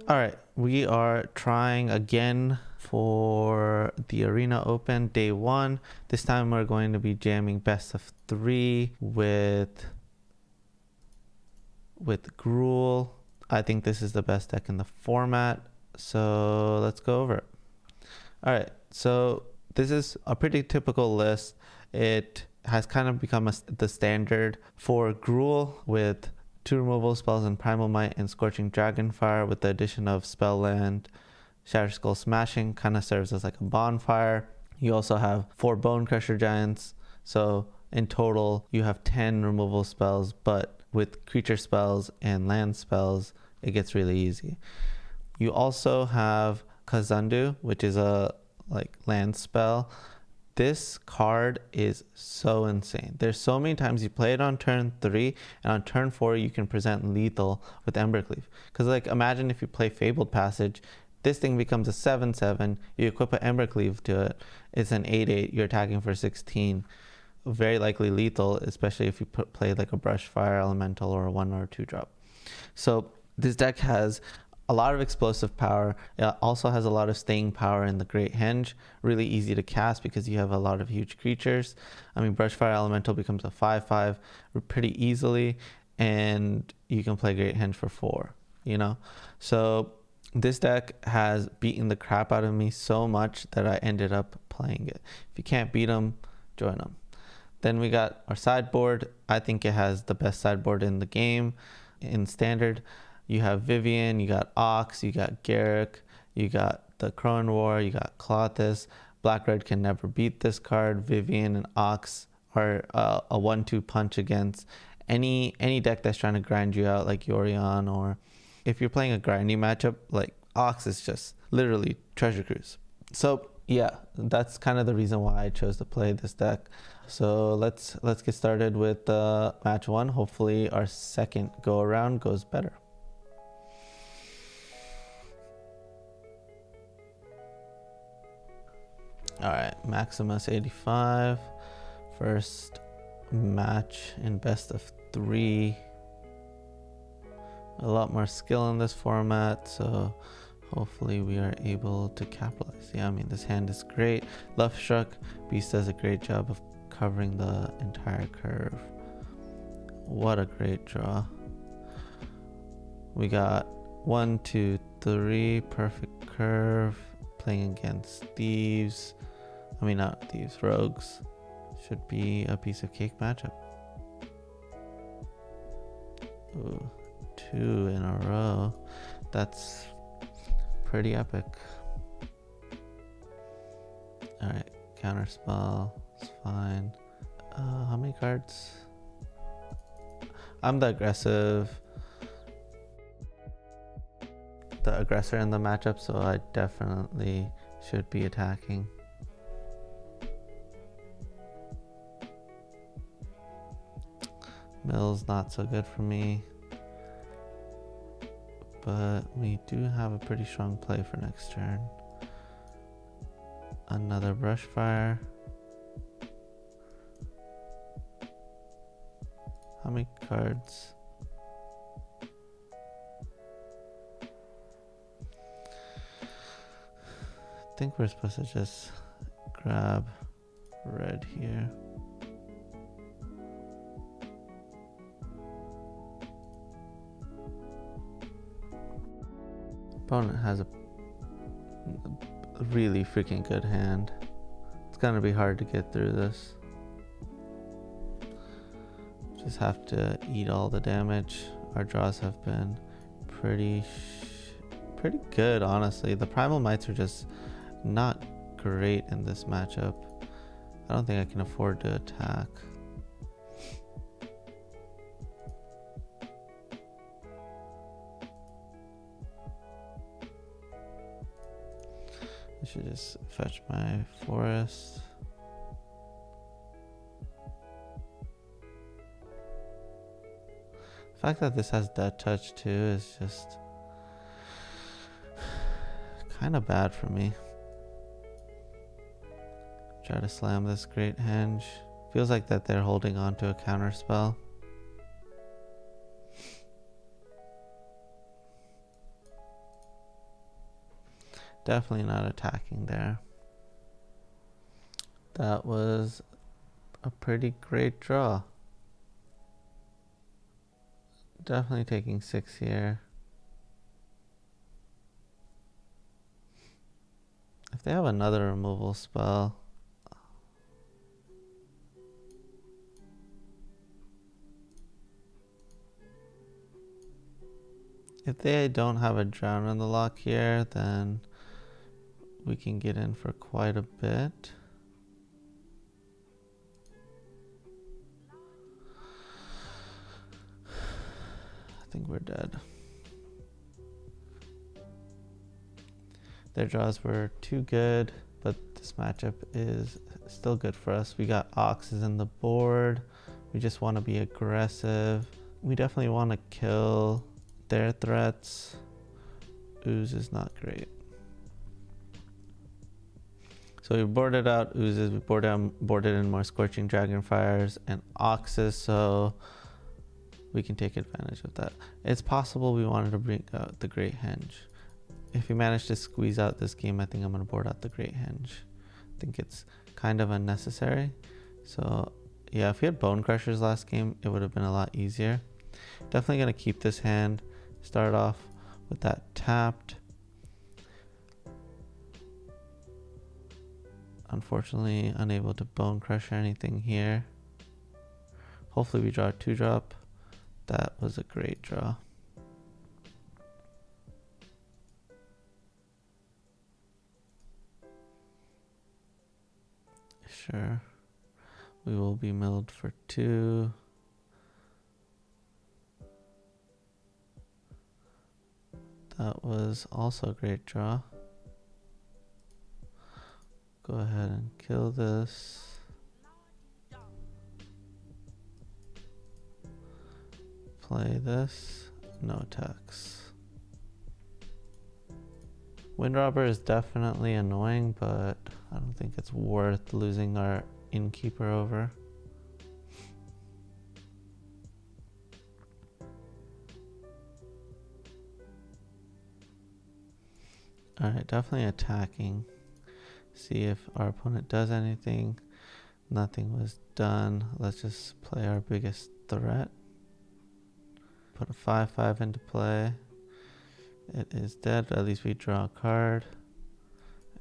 All right, we are trying again for the Arena Open day 1. This time we're going to be jamming best of 3 with Gruul. I think this is the best deck in the format, so let's go over it. All right, so this is a pretty typical list. It has kind of become the standard for Gruul with 2 removal spells in Primal Might and Scorching Dragonfire, with the addition of Spell Land. Shatterskull Smashing kind of serves as like a bonfire. You also have 4 Bonecrusher Giants, so in total you have 10 removal spells, but with creature spells and land spells it gets really easy. You also have Kazandu, which is a land spell. This card is so insane. There's so many times you play it on turn 3, and on turn 4 you can present lethal with Embercleave. Because imagine if you play Fabled Passage, this thing becomes a 7/7, you equip an Embercleave to it, it's an 8/8, you're attacking for 16. Very likely lethal, especially if you play like a Brushfire Elemental or a 1 or 2 drop. So this deck has a lot of explosive power. It also has a lot of staying power in the Great Henge. Really easy to cast because you have a lot of huge creatures. I mean, Brushfire Elemental becomes a 5/5 pretty easily, and you can play Great Henge for 4, you know? So this deck has beaten the crap out of me so much that I ended up playing it. If you can't beat them, join them. Then we got our sideboard. I think it has the best sideboard in the game. In Standard, you have Vivian, you got Ox, you got Garruk, you got the Crone War, you got Klothys. Black-red can never beat this card. Vivian and Ox are a 1-2 punch against any deck that's trying to grind you out, like Yorion, or if you're playing a grindy matchup, like Ox is just literally treasure cruise. So yeah, that's kind of the reason why I chose to play this deck. So let's get started with match 1. Hopefully our second go around goes better. All right, Maximus 85, first match in best of 3. A lot more skill in this format, so hopefully we are able to capitalize. Yeah, I mean, this hand is great. Lovestruck Beast does a great job of covering the entire curve. What a great draw. We got 1, 2, 3, perfect curve, playing against thieves. I mean, not thieves, rogues. Should be a piece of cake matchup. Ooh, 2 in a row. That's pretty epic. Alright, counterspell. It's fine. How many cards? I'm the aggressor in the matchup, so I definitely should be attacking. Mill's not so good for me, but we do have a pretty strong play for next turn. Another Brushfire. How many cards? I think we're supposed to just grab red here. Opponent has a really freaking good hand. It's gonna be hard to get through this. Just have to eat all the damage. Our draws have been pretty good, honestly. The Primal Mights are just not great in this matchup. I don't think I can afford to attack. I should just fetch my forest. The fact that this has Death Touch too is just kind of bad for me. Try to slam this Great Henge. Feels like that they're holding on to a counter spell. Definitely not attacking there. That was a pretty great draw. Definitely taking 6 here. If they have another removal spell, if they don't have a drown on the lock here, then we can get in for quite a bit. I think we're dead. Their draws were too good, but this matchup is still good for us. We got Oxes in the board. We just want to be aggressive. We definitely want to kill their threats. Ooze is not great. So we boarded out Oozes, we boarded in more Scorching Dragonfires and Oxes, so we can take advantage of that. It's possible we wanted to bring out the Great Henge. If we manage to squeeze out this game, I think I'm going to board out the Great Henge. I think it's kind of unnecessary. So yeah, if we had Bonecrushers last game, it would have been a lot easier. Definitely going to keep this hand. Start off with that tapped. Unfortunately, unable to Bonecrush anything here. Hopefully we draw a 2-drop. That was a great draw. Sure. We will be milled for 2. That was also a great draw. Go ahead and kill this. Play this. No attacks. Windrobber is definitely annoying, but I don't think it's worth losing our Innkeeper over. Alright, definitely attacking. See if our opponent does anything. Nothing was done. Let's just play our biggest threat. Put a 5/5 into play. It is dead, but at least we draw a card.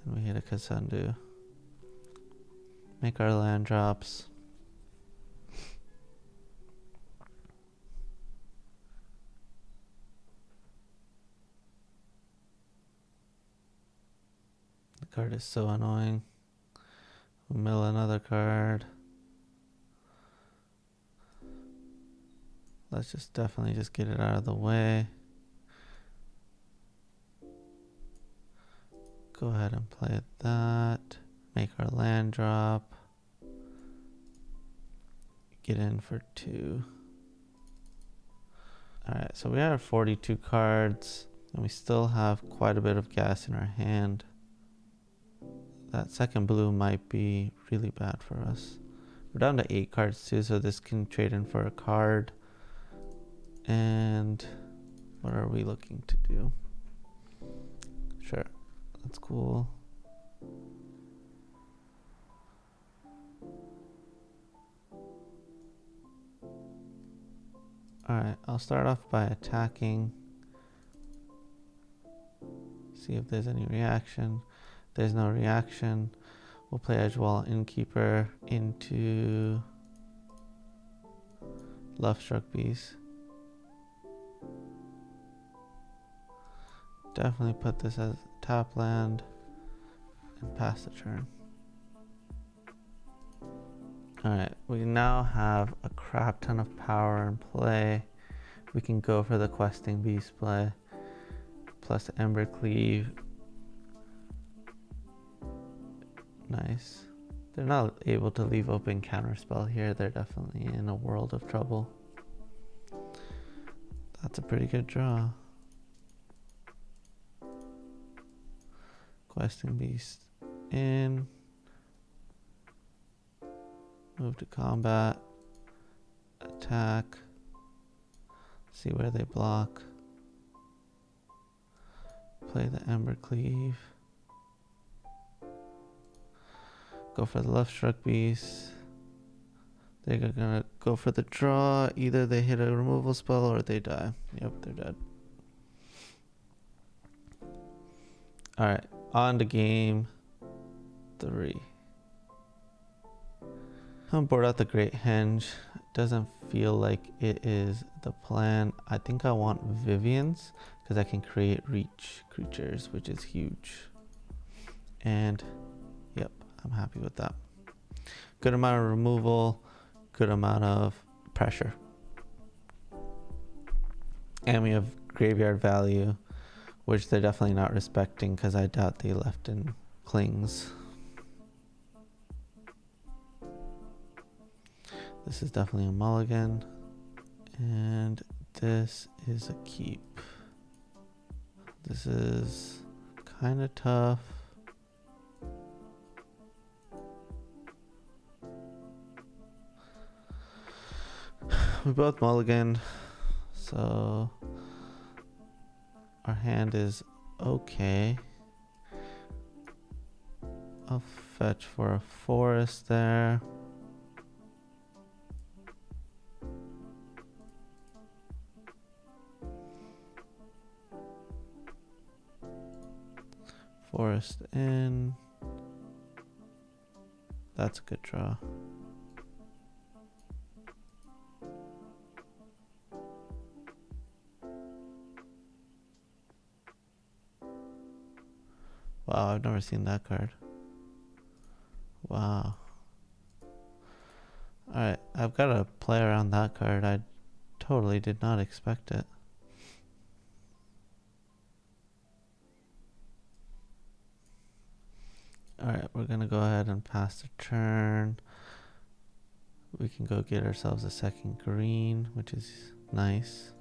And we hit a Kazandu. Make our land drops. The card is so annoying. We'll mill another card. Let's just definitely just get it out of the way. Go ahead and play that. Make our land drop. Get in for 2. Alright, so we have 42 cards. And we still have quite a bit of gas in our hand. That second blue might be really bad for us. We're down to 8 cards too, so this can trade in for a card. And what are we looking to do? Sure, that's cool. Alright, I'll start off by attacking. See if there's any reaction. There's no reaction. We'll play Edgewall Innkeeper into Lovestruck Beast. Definitely put this as top land and pass the turn. Alright, we now have a crap ton of power in play. We can go for the Questing Beast play. Plus Embercleave. Nice. They're not able to leave open counterspell here. They're definitely in a world of trouble. That's a pretty good draw. Questing Beast in. Move to combat. Attack. See where they block. Play the Embercleave. go for the Lovestruck Beast. They're gonna go for the draw. Either they hit a removal spell or they die. Yep, they're dead. Alright, on to game 3. I'm bored out the Great Henge. Doesn't feel like it is the plan. I think I want Vivians because I can create reach creatures, which is huge. And yep, I'm happy with that. Good amount of removal, good amount of pressure. And we have graveyard value, which they're definitely not respecting because I doubt they left in clings. This is definitely a mulligan. And this is a keep. This is kind of tough. We both mulligan, so our hand is okay. I'll fetch for a forest there. Forest in. That's a good draw. Wow, I've never seen that card. Wow. Alright, I've got to play around that card. I totally did not expect it. Alright, we're going to go ahead and pass the turn. We can go get ourselves a second green, which is nice.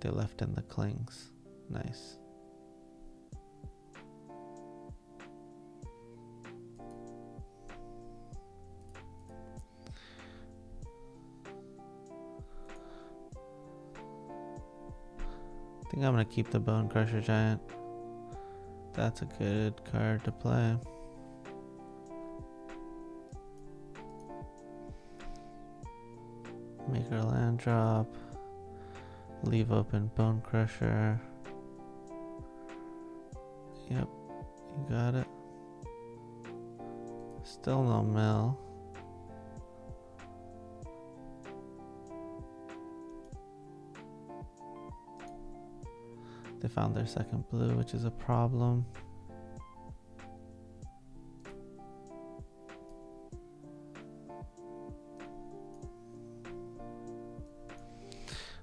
They left in the clings. Nice. I think I'm going to keep the Bonecrusher Giant. That's a good card to play. Make our land drop. Leave open Bonecrusher. Yep, you got it. Still no mill. They found their second blue, which is a problem.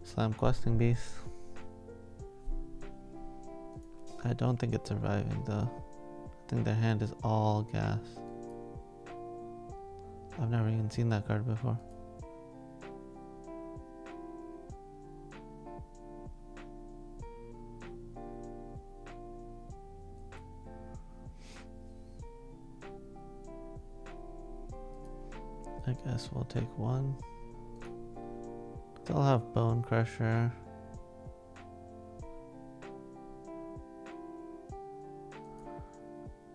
Slam Questing Beast. I don't think it's surviving though. I think their hand is all gas. I've never even seen that card before. I guess we'll take one. They'll have Bonecrusher.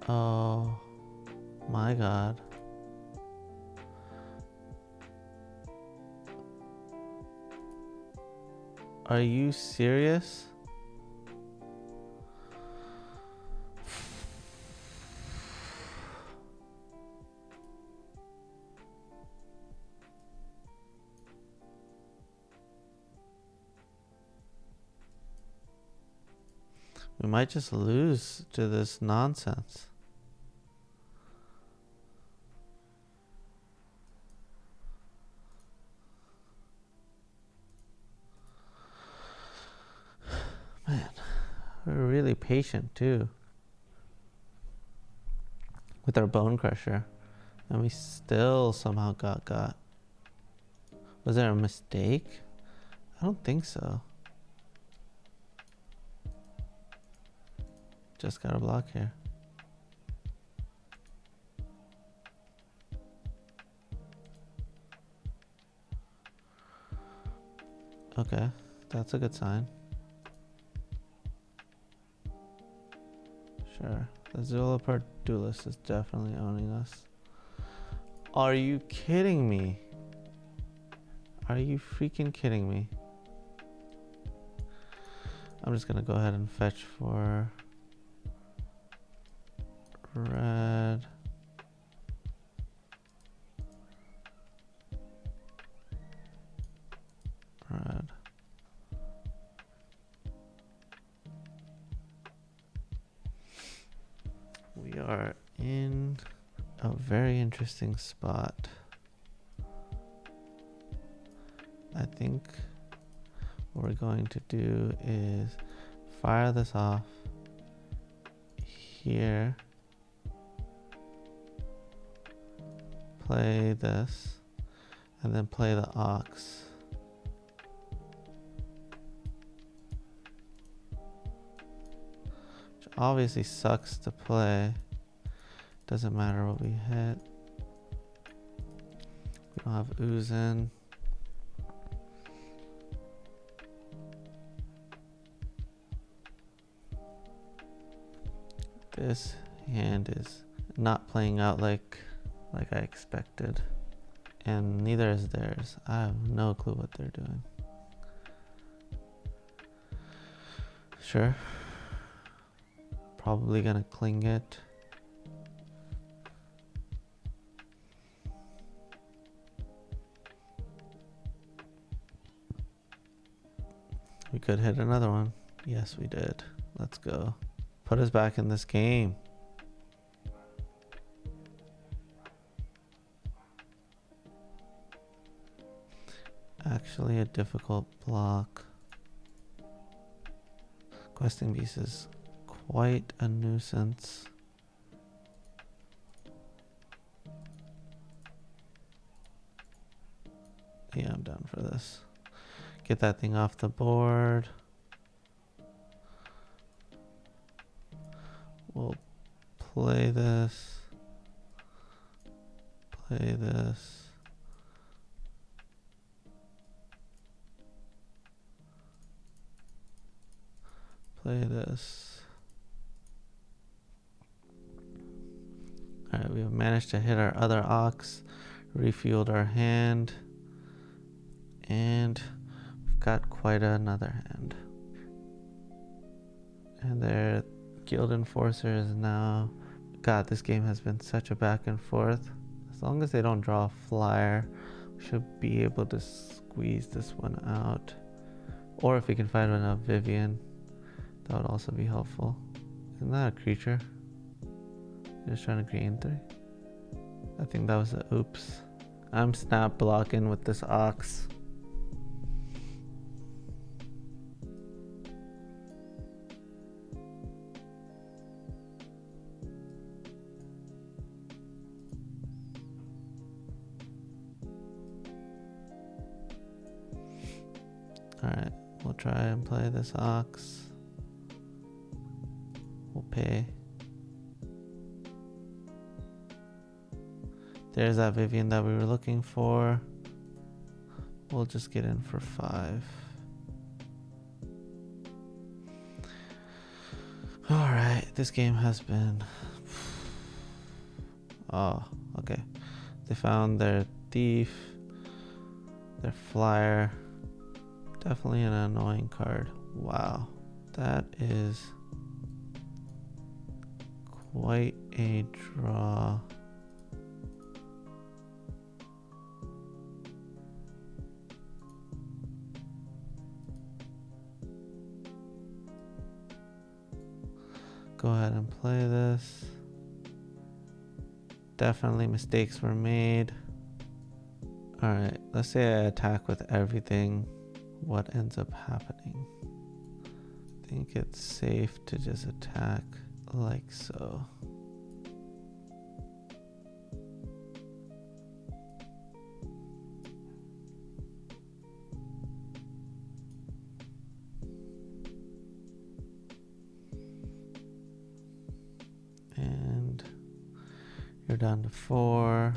Oh my god. Are you serious? We might just lose to this nonsense. Man, we're really patient too with our Bonecrusher, and we still somehow got. Was there a mistake? I don't think so. Just got a block here. Okay, that's a good sign. Sure, The Zulapart Duelist is definitely owning us. Are you kidding me? Are you freaking kidding me? I'm just gonna go ahead and fetch for red. Red. We are in a very interesting spot. I think what we're going to do is fire this off here, play this, and then play the Ox. Which obviously sucks to play. Doesn't matter what we hit. We don't have Ooze in. This hand is not playing out like I expected, and neither is theirs. I have no clue what they're doing. Sure, probably gonna cling it. We could hit another one. Yes, we did. Let's go. Put us back in this game. Actually a difficult block. Questing Beast is quite a nuisance. Yeah, I'm down for this. Get that thing off the board. We'll play this. Play this. Play this. Alright, we've managed to hit our other Ox, refueled our hand, and we've got quite another hand. And their Guild Enforcer is now... God, this game has been such a back and forth. As long as they don't draw a flyer, we should be able to squeeze this one out. Or if we can find a Vivian, that would also be helpful. Isn't that a creature? Just trying to gain 3. I think that was a oops. I'm snap blocking with this Ox. Alright, we'll try and play this Ox. We'll pay. There's that Vivian that we were looking for. We'll just get in for 5. Alright, this game has been... Oh, okay. They found their thief, their flyer. Definitely an annoying card. Wow. That is quite a draw. Go ahead and play this. Definitely mistakes were made. Alright, let's say I attack with everything. What ends up happening? I think it's safe to just attack like so. And you're down to 4.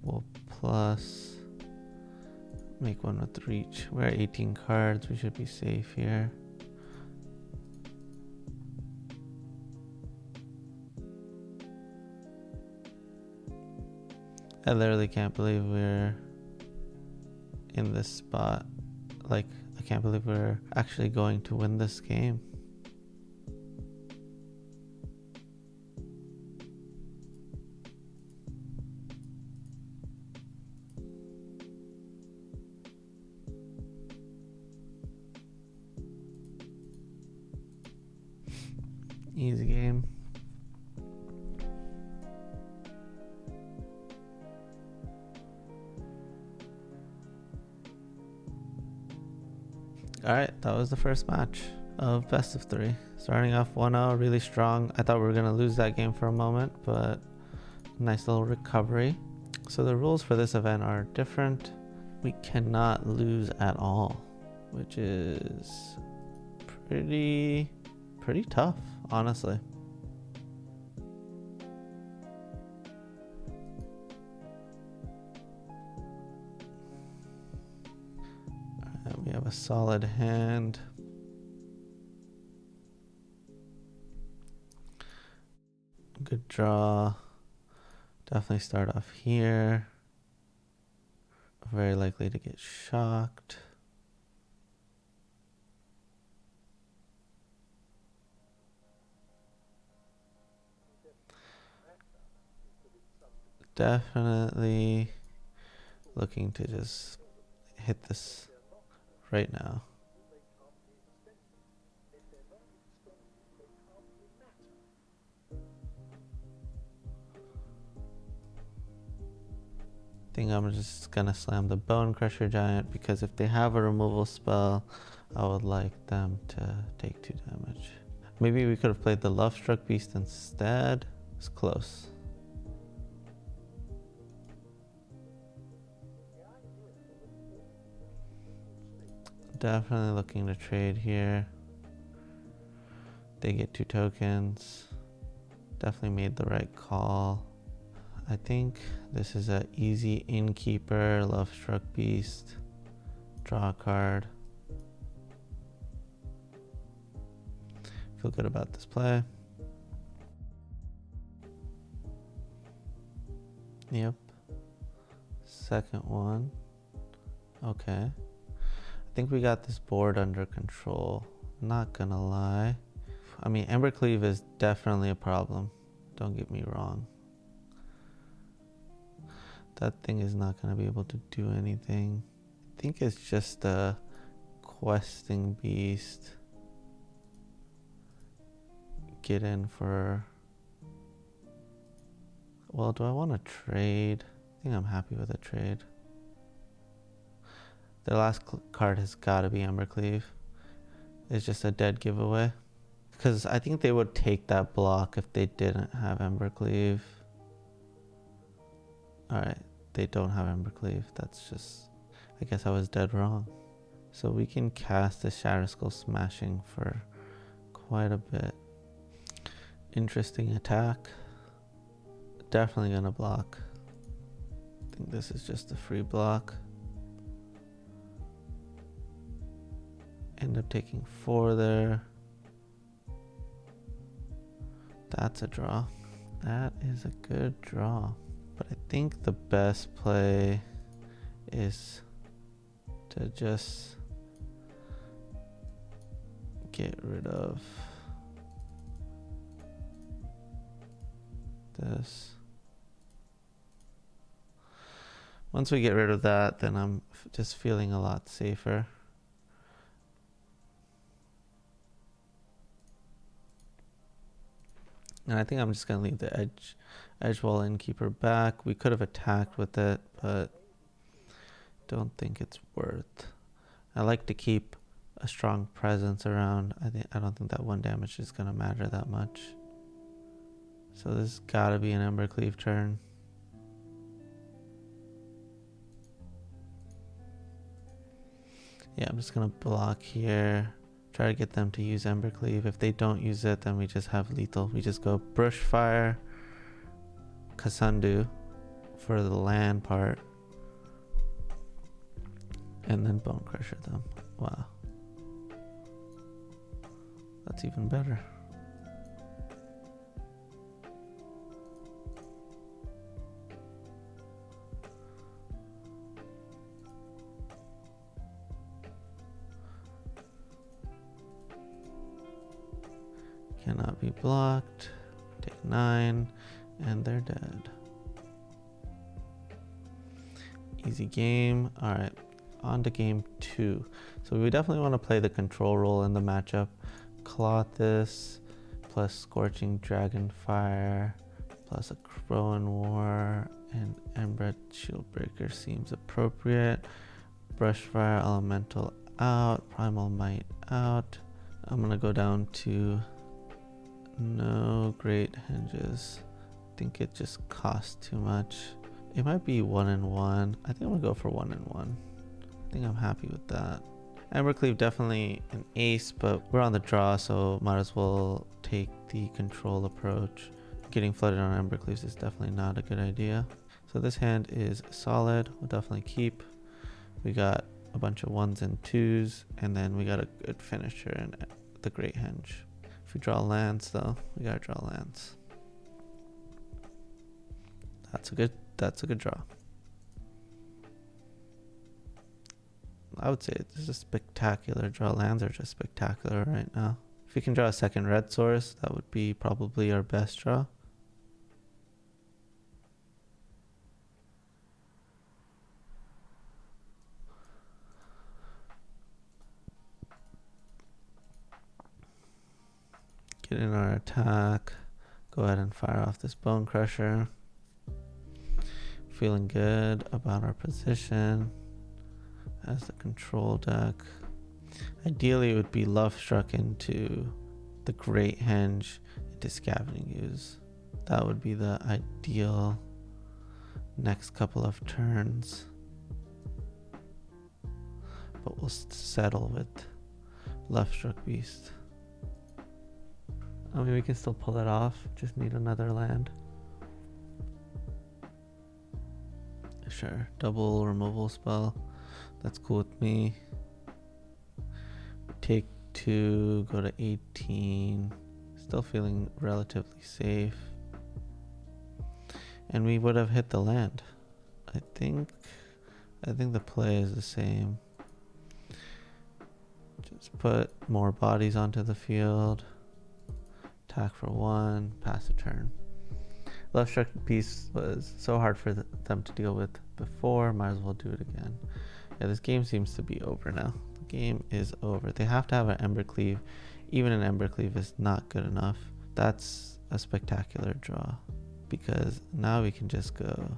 We'll plus. Make one with reach. We're at 18 cards. We should be safe here. I literally can't believe we're in this spot. Like, I can't believe we're actually going to win this game. Easy game. Alright, that was the first match of best of 3. Starting off 1-0, really strong. I thought we were going to lose that game for a moment, but nice little recovery. So the rules for this event are different. We cannot lose at all, which is pretty tough, honestly. We have a solid hand. Good draw. Definitely start off here. Very likely to get shocked. Definitely looking to just hit this right now. I think I'm just gonna slam the Bonecrusher Giant because if they have a removal spell, I would like them to take 2 damage. Maybe we could have played the Lovestruck Beast instead. It's close. Definitely looking to trade here. They get 2 tokens. Definitely made the right call. I think this is an easy Innkeeper, Lovestruck Beast. Draw a card. Feel good about this play. Yep. Second one. Okay. I think we got this board under control. Not gonna lie. I mean, Embercleave is definitely a problem. Don't get me wrong. That thing is not gonna be able to do anything. I think it's just a questing beast. Get in for... Well, do I want to trade? I think I'm happy with a trade. The last card has got to be Embercleave. It's just a dead giveaway. Because I think they would take that block if they didn't have Embercleave. Alright, they don't have Embercleave. That's just... I guess I was dead wrong. So we can cast the Shatterskull Smashing for quite a bit. Interesting attack. Definitely gonna block. I think this is just a free block. End up taking 4 there. That's a draw. That is a good draw. But I think the best play is to just get rid of this. Once we get rid of that, then I'm just feeling a lot safer. And I think I'm just going to leave the Edgewall Innkeeper back. We could have attacked with it, but don't think it's worth. I like to keep a strong presence around. I don't think that 1 damage is going to matter that much. So this has got to be an Embercleave turn. Yeah, I'm just going to block here. Try to get them to use Embercleave. If they don't use it, then we just have lethal. We just go Brushfire, Kazandu for the land part, and then Bonecrusher them. Wow. That's even better. cannot be blocked. Take 9, and they're dead. Easy game. All right, on to game 2. So we definitely want to play the control role in the matchup. Klothys plus Scorching Dragonfire plus a Crowan War and Embereth Shieldbreaker seems appropriate. Brushfire Elemental out, Primal Might out. I'm gonna go down to no Great Henges. I think it just costs too much. It might be 1 and 1. I think I'm gonna go for 1 and 1. I think I'm happy with that. Embercleave definitely an ace, but we're on the draw, so might as well take the control approach. Getting flooded on Embercleaves is definitely not a good idea. So this hand is solid. We'll definitely keep. We got a bunch of 1s and 2s, and then we got a good finisher in the Great Henge. If we draw lands, though, we gotta draw lands. That's a good draw. I would say this is a spectacular draw. Lands are just spectacular right now. If we can draw a second red source, that would be probably our best draw. Get in our attack. Go ahead and fire off this Bonecrusher. Feeling good about our position as the control deck. Ideally, it would be Lovestruck into the Great Henge into Scavenging Ooze. That would be the ideal next couple of turns. But we'll settle with Lovestruck Beast. I mean, we can still pull it off. Just need another land. Sure, double removal spell. That's cool with me. Take 2, go to 18. Still feeling relatively safe. And we would have hit the land. I think the play is the same. Just put more bodies onto the field. Attack for 1, pass a turn. Lovestruck Beast was so hard for them to deal with before, might as well do it again. Yeah, this game seems to be over now. The game is over. They have to have an Embercleave. Even an Embercleave is not good enough. That's a spectacular draw, because now we can just go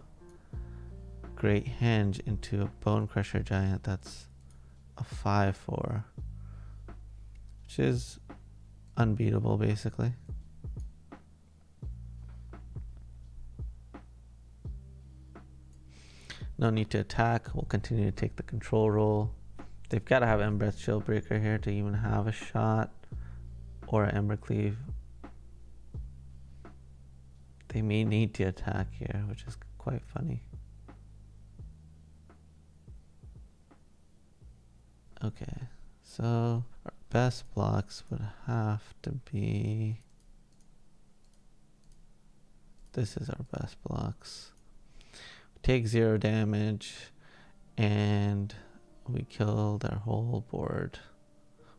Great Henge into a Bonecrusher Giant. That's a 5/4, which is unbeatable basically. No need to attack. We'll continue to take the control role. They've got to have Embereth Shieldbreaker here to even have a shot, or an Embercleave. They may need to attack here, which is quite funny. Okay, so our best blocks would have to be... This is our best blocks. Take 0 damage, and we kill their whole board.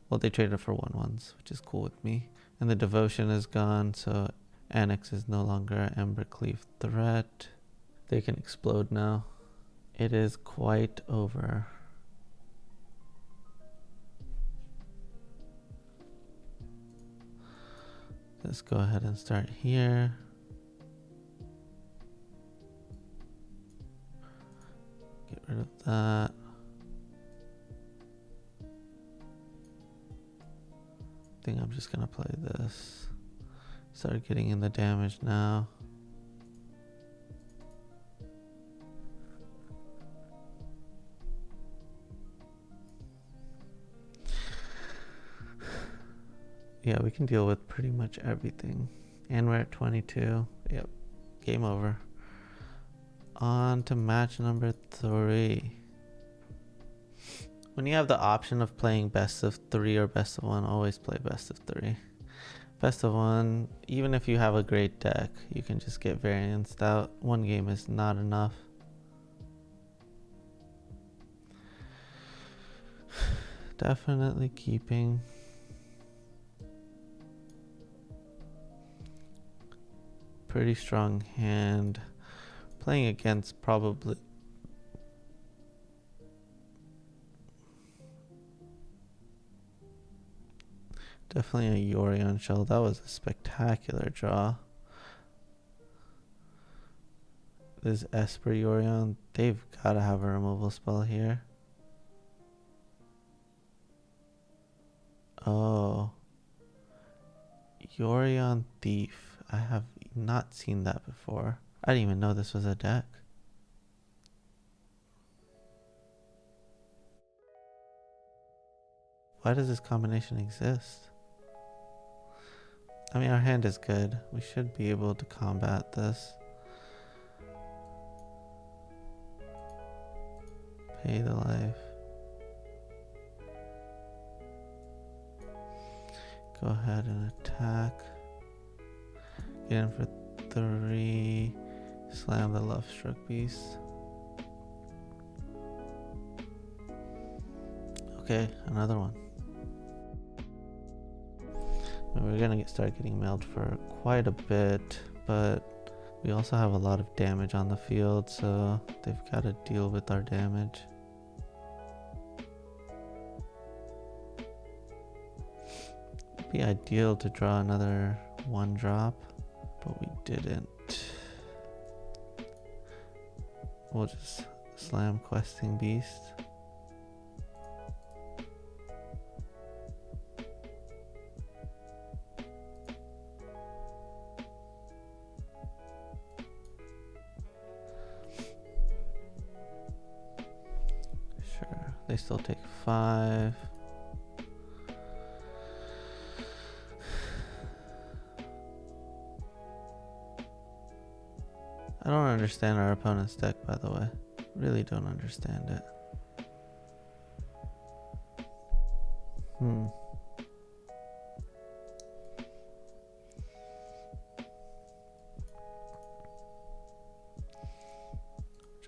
Well, they traded for 1/1s, which is cool with me. And the devotion is gone, so Annex is no longer an Embercleave threat. They can explode now. It is quite over. Let's go ahead and start here. Get rid of that. I think I'm just gonna play this. Start getting in the damage now. Yeah, we can deal with pretty much everything. And we're at 22. Yep, game over. On to match number 3. When you have the option of playing best of 3 or best of 1, always play best of 3. Best of 1, even if you have a great deck, you can just get varianced out. One game is not enough. Definitely keeping. pretty strong hand. Playing against probably... Definitely a Yorion Shell. That was a spectacular draw. This Esper Yorion, they've got to have a removal spell here. Oh. Yorion Thief. I have not seen that before. I didn't even know this was a deck. Why does this combination exist? I mean, our hand is good. We should be able to combat this. Pay the life. Go ahead and attack. Get in for 3. Slam the Lovestruck Beast. Okay, another one. And we're gonna start getting milled for quite a bit, but we also have a lot of damage on the field, so they've got to deal with our damage. It'd be ideal to draw another 1-drop, but we didn't. We'll just slam Questing Beast. Sure, they still take 5. I don't understand our opponent's deck, by the way. Really don't understand it.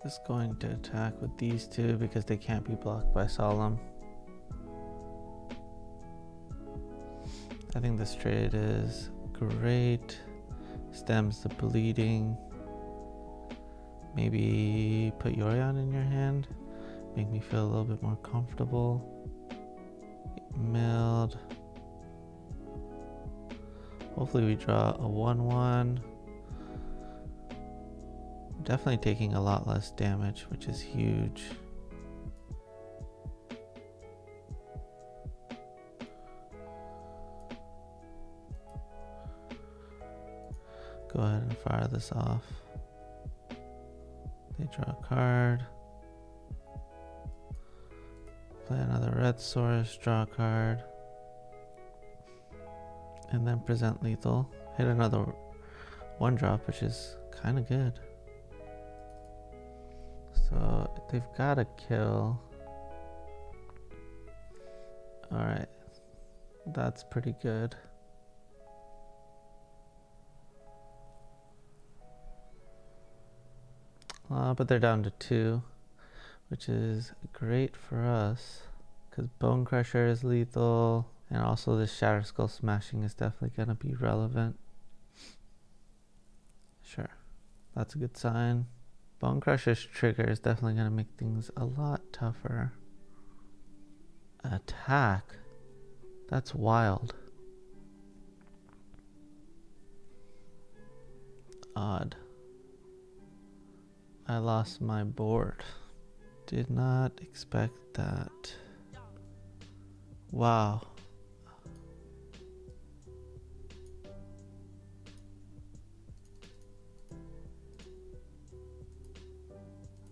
Just going to attack with these two because they can't be blocked by Solemn. I think this trade is great. Stems the bleeding. Maybe put Yorion in your hand. Make me feel a little bit more comfortable. Milled. Hopefully we draw a 1/1. Definitely taking a lot less damage, which is huge. Go ahead and fire this off. They draw a card. Play another red source, draw a card. And then present lethal. Hit another 1-drop, which is kind of good. So they've got to kill. Alright. That's pretty good. But they're down to 2, which is great for us because Bonecrusher is lethal, and also this Shatterskull Smashing is definitely going to be relevant. Sure, that's a good sign. Bonecrusher's trigger is definitely going to make things a lot tougher. Attack? That's wild. Odd. I lost my board. Did not expect that. Wow.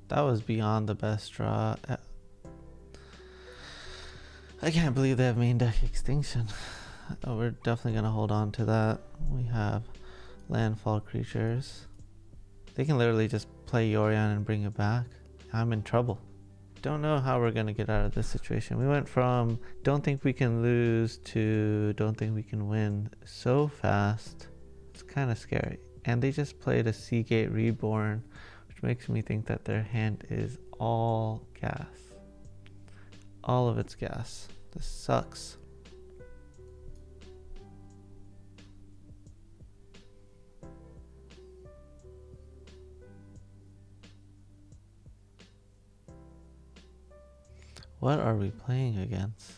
That was beyond the best draw. I can't believe they have main deck extinction. We're definitely going to hold on to that. We have landfall creatures. They can literally just play Yorion and bring it back. I'm in trouble. Don't know how we're going to get out of this situation. We went from don't think we can lose to don't think we can win so fast. It's kind of scary. And they just played a Seagate Reborn, which makes me think that their hand is all gas. All of it's gas. This sucks. What are we playing against?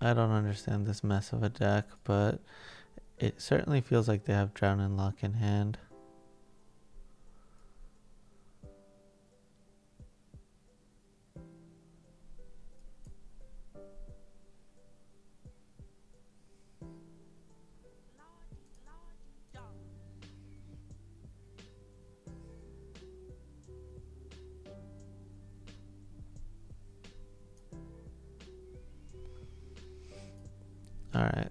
I don't understand this mess of a deck, but it certainly feels like they have Drown and Lock in hand. Alright.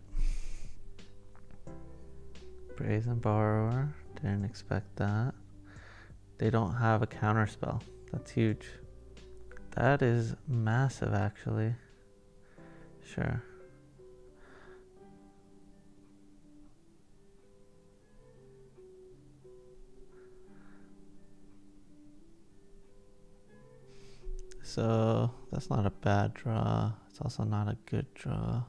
Brazen Borrower. Didn't expect that. They don't have a counter spell. That's huge. That is massive, actually. Sure. So that's not a bad draw. It's also not a good draw.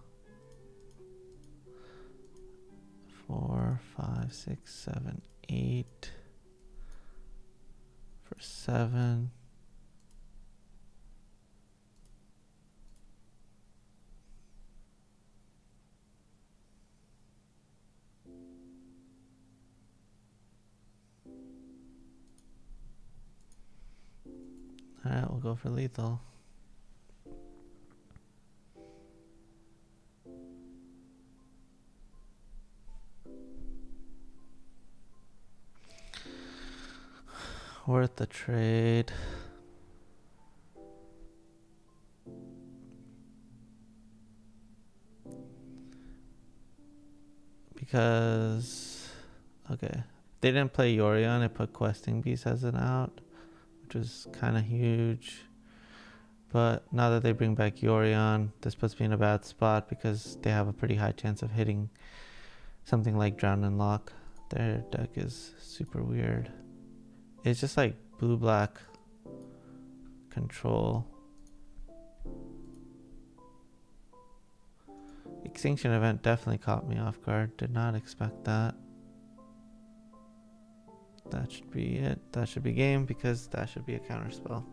4, 5, 6, 7, 8 for 7. Alright, we'll go for lethal. Worth the trade. Because, okay, they didn't play Yorion, it put Questing Beast as an out, which was kind of huge. But now that they bring back Yorion, this puts me in a bad spot because they have a pretty high chance of hitting something like Drown and Lock. Their deck is super weird. It's just like blue-black control. Extinction Event definitely caught me off guard. Did not expect that. That should be it. That should be game because that should be a counter spell.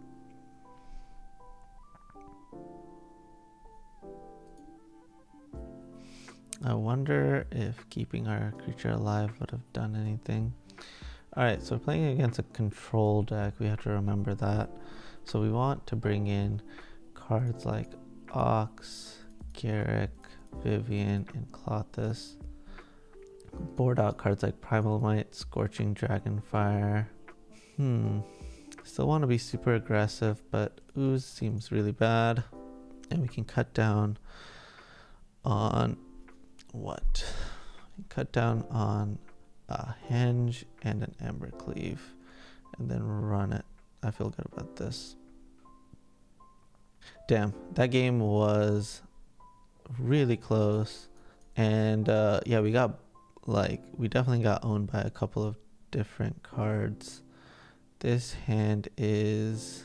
I wonder if keeping our creature alive would have done anything. Alright, so playing against a control deck, we have to remember that. So we want to bring in cards like Ox, Garruk, Vivian, and Klothys. Board out cards like Primal Might, Scorching Dragonfire. Still want to be super aggressive, but Ooze seems really bad. And we can cut down on what? Cut down on a Henge and an Embercleave, and then run it. I feel good about this. Damn, that game was really close, and yeah, we definitely got owned by a couple of different cards. This hand is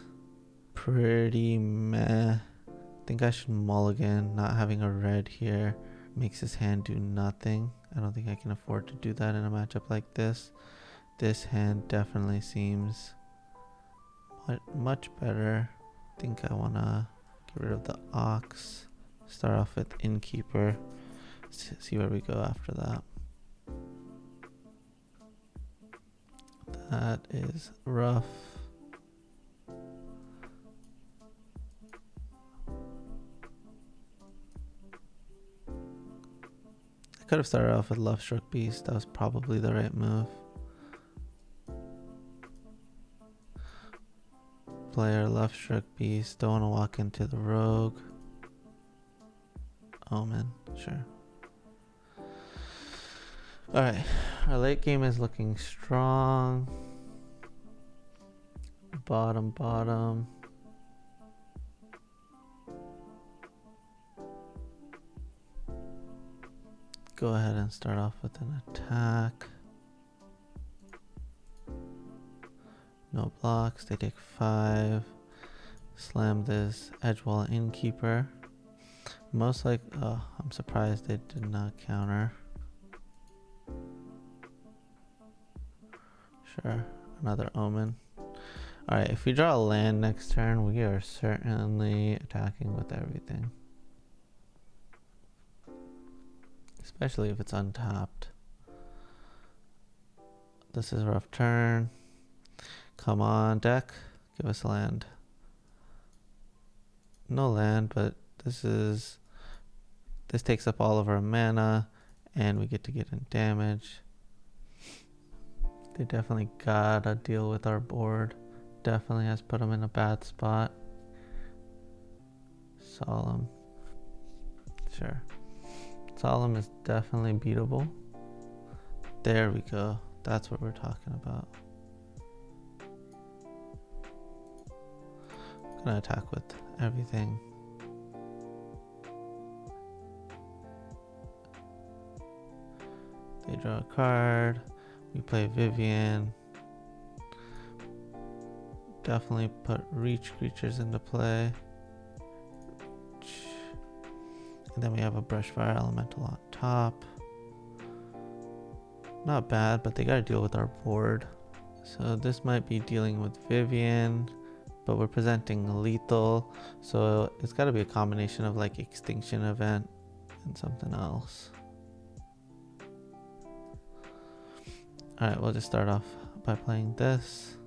pretty meh. I think I should mulligan. Not having a red here makes his hand do nothing. I don't think I can afford to do that in a matchup like this. This hand definitely seems much better. I think I want to get rid of the Ox. Start off with Innkeeper. See where we go after that. That is rough. I could have started off with Lovestruck Beast. That was probably the right move. Player Lovestruck Beast. Don't want to walk into the Rogue. Omen, sure. Alright, our late game is looking strong. Bottom. Go ahead and start off with an attack. No blocks, they take 5. Slam this Edgewall Innkeeper. I'm surprised they did not counter. Sure, another Omen. Alright, if we draw a land next turn, we are certainly attacking with everything. Especially if it's untapped. This is a rough turn. Come on, deck. Give us a land. No land, but this takes up all of our mana, and we get to get in damage. They definitely gotta deal with our board. Definitely has put them in a bad spot. Solemn. Sure. Solemn is definitely beatable. There we go. That's what we're talking about. Gonna attack with everything. They draw a card. We play Vivian. Definitely put reach creatures into play. And then we have a Brushfire Elemental on top. Not bad, but they gotta deal with our board. So this might be dealing with Vivian, but we're presenting lethal. So it's gotta be a combination of like Extinction Event and something else. Alright, we'll just start off by playing this.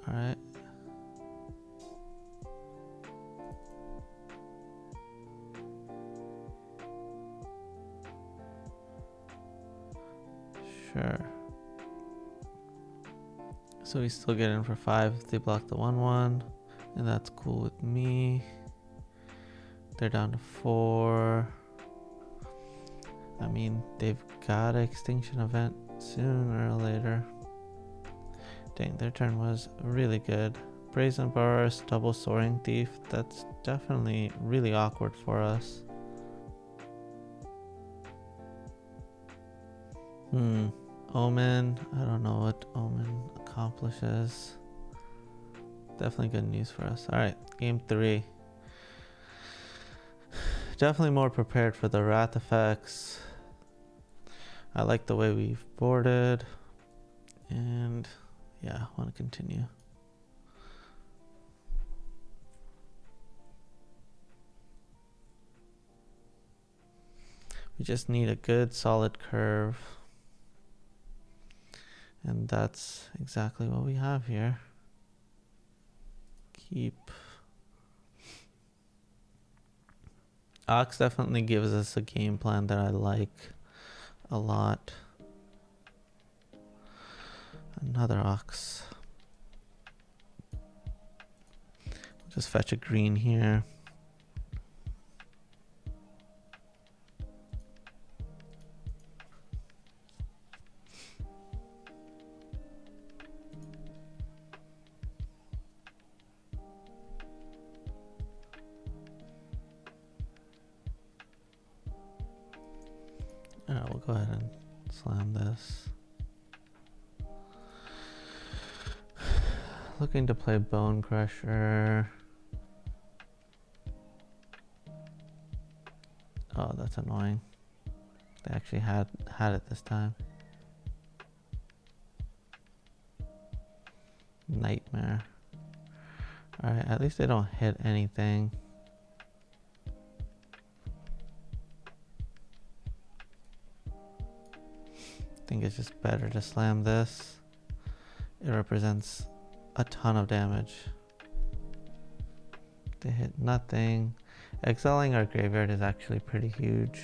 Alright. Sure. So we still get in for 5 if they block the 1/1, and that's cool with me. They're down to 4. I mean, they've got an Extinction Event sooner or later. Dang, their turn was really good. Brazen Burst, double Soaring Thief. That's definitely really awkward for us. Omen. I don't know what Omen accomplishes. Definitely good news for us. Alright, game 3. Definitely more prepared for the Wrath effects. I like the way we've boarded. And yeah, I want to continue. We just need a good solid curve. And that's exactly what we have here. Keep. Ox definitely gives us a game plan that I like a lot. Another Ox. Just fetch a green here. Alright, we'll go ahead and slam this. Looking to play Bonecrusher. Oh, that's annoying. They actually had it this time. Nightmare. Alright, at least they don't hit anything. I think it's just better to slam this. It represents a ton of damage. They hit nothing. Exiling our graveyard is actually pretty huge.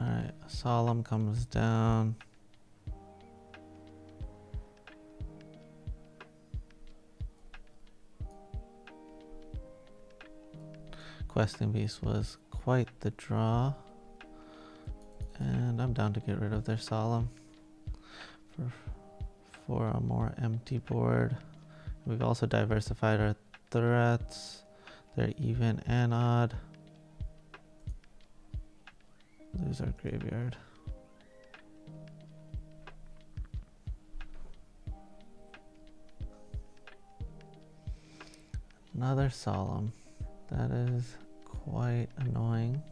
Alright, Solemn comes down. Questing Beast was quite the draw. And I'm down to get rid of their Solemn for a more empty board. We've also diversified our threats. They're even and odd. Lose our graveyard. Another Solemn. That is quite annoying.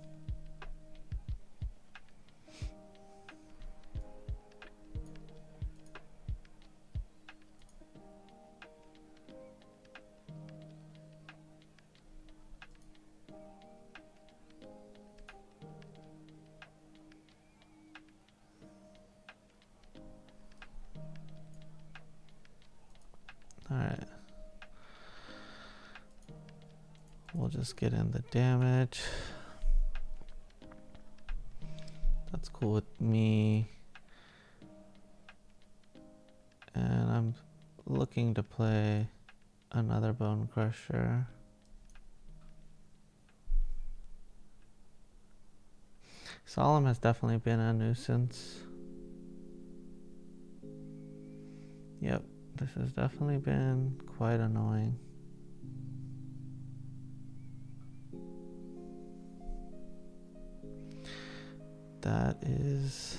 Alright. We'll just get in the damage. That's cool with me. And I'm looking to play another Bonecrusher. Solemn has definitely been a nuisance. Yep, this has definitely been quite annoying. That is...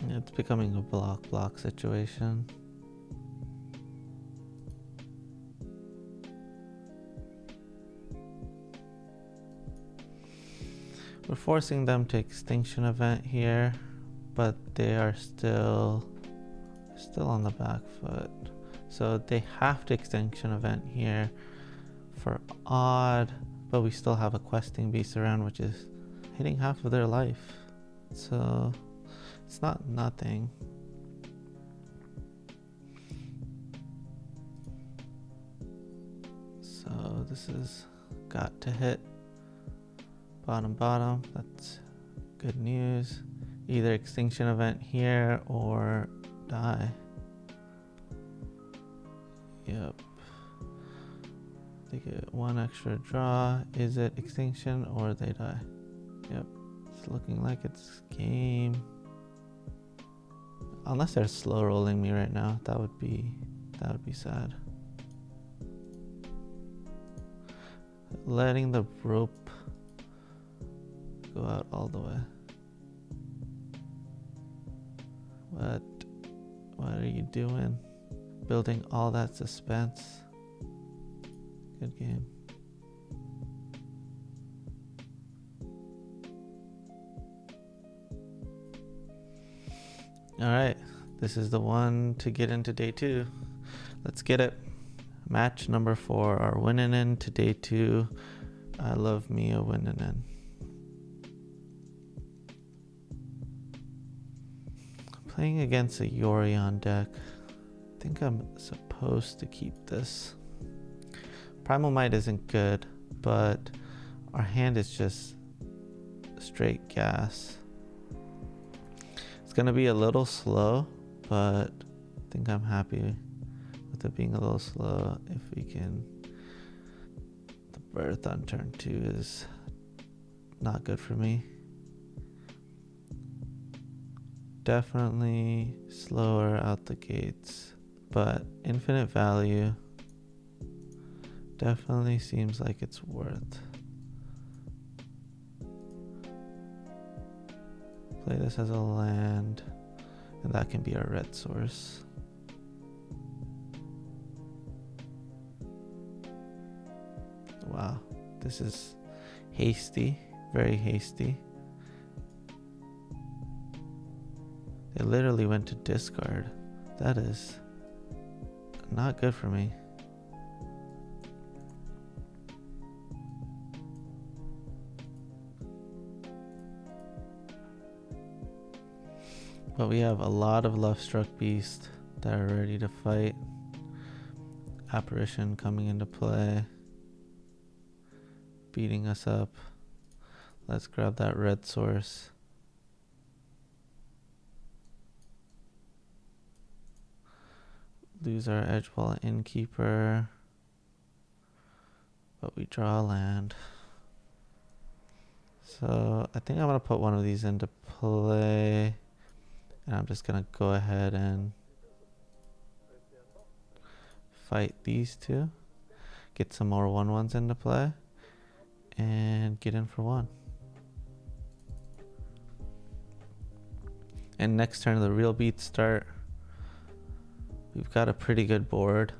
It's becoming a block situation. We're forcing them to Extinction Event here, but they are still on the back foot. So they have to Extinction Event here for odd, but we still have a Questing Beast around, which is hitting half of their life. So it's not nothing. So this has got to hit bottom. That's good news. Either Extinction Event here or die. Yep. They get one extra draw. Is it Extinction or they die? Yep. It's looking like it's game. Unless they're slow rolling me right now, that would be sad. Letting the rope go out all the way. What are you doing? Building all that suspense. Good game. Alright, this is the one to get into day 2. Let's get it. Match number 4, our winning in to day 2. I love me a winning in. Playing against a Yorion deck. I think I'm supposed to keep this. Primal Might isn't good, but our hand is just straight gas. It's gonna be a little slow, but I think I'm happy with it being a little slow. If we can... The birth on turn 2 is not good for me. Definitely slower out the gates, but infinite value definitely seems like it's worth. Play this as a land, and that can be our red source. Wow, this is hasty, very hasty. They literally went to discard. That is not good for me. But we have a lot of Lovestruck Beast that are ready to fight. Apparition coming into play. Beating us up. Let's grab that red source. Lose our Edgewall Innkeeper. But we draw a land. So I think I'm going to put one of these into play. And I'm just going to go ahead and fight these two, get some more 1/1s into play, and get in for 1. And next turn the real beats start. We've got a pretty good board.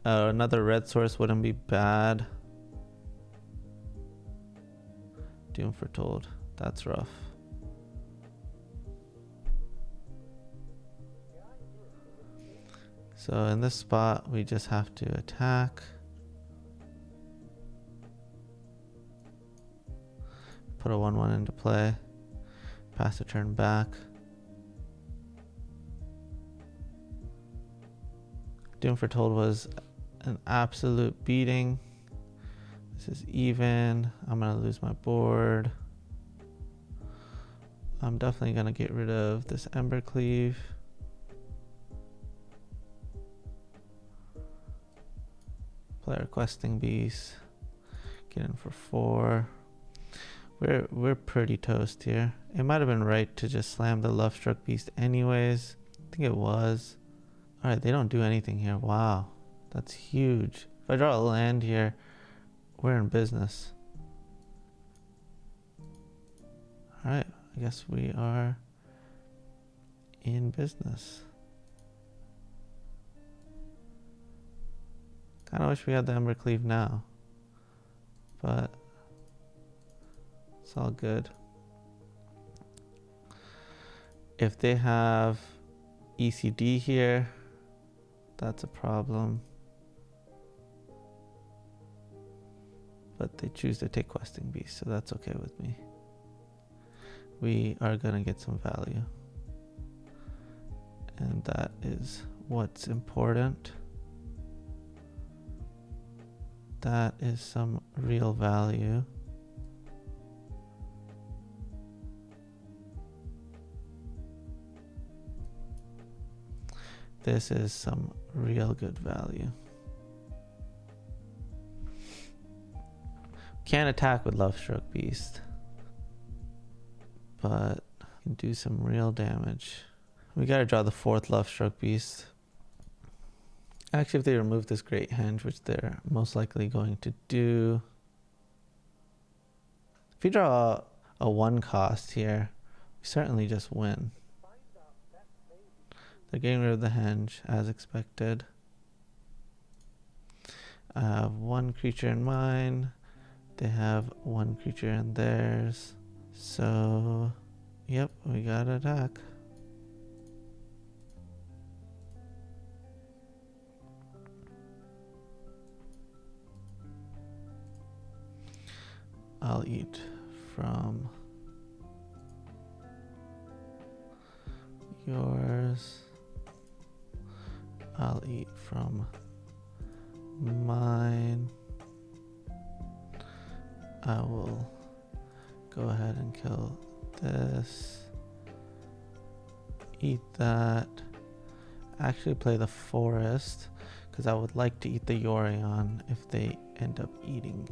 Another red source wouldn't be bad. Doom Foretold. That's rough. So in this spot, we just have to attack. Put a 1/1 into play. Pass the turn back. Doom Foretold was an absolute beating. This is even. I'm gonna lose my board. I'm definitely gonna get rid of this Embercleave. Play our Questing Beast. Get in for 4. We're pretty toast here. It might have been right to just slam the Lovestruck Beast anyways. I think it was. Alright, they don't do anything here. Wow. That's huge. If I draw a land here, we're in business. Alright, I guess we are in business. Kind of wish we had the Embercleave now, but it's all good. If they have ECD here, that's a problem. But they choose to take Questing Beast, so that's okay with me. We are gonna get some value, and that is what's important. That is some real value. This is some real good value. Can't attack with Lovestruck Beast, but can do some real damage. We gotta draw the 4th Lovestruck Beast. Actually, if they remove this Great Henge, which they're most likely going to do. If you draw a 1 cost here, we certainly just win. They're getting rid of the Henge, as expected. I have 1 creature in mine. They have 1 creature in theirs. So, yep, we gotta attack. I'll eat from yours. I'll eat from mine. I will go ahead and kill this. Eat that. Actually play the forest, because I would like to eat the Yorion if they end up eating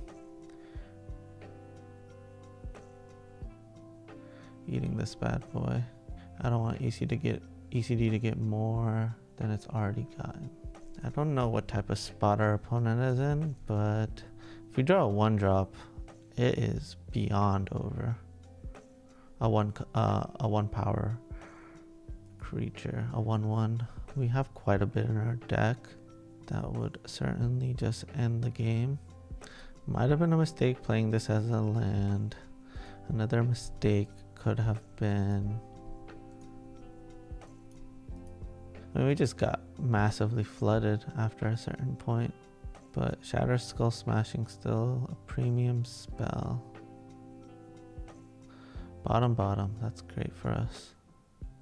this bad boy. I don't want ECD to get more than it's already gotten. I don't know what type of spot our opponent is in, but if we draw a 1-drop, it is beyond over. A 1 power creature, a 1/1. We have quite a bit in our deck. That would certainly just end the game. Might have been a mistake playing this as a land. Another mistake could have been, I mean, we just got massively flooded after a certain point. But Shatterskull Smashing still a premium spell. Bottom, that's great for us.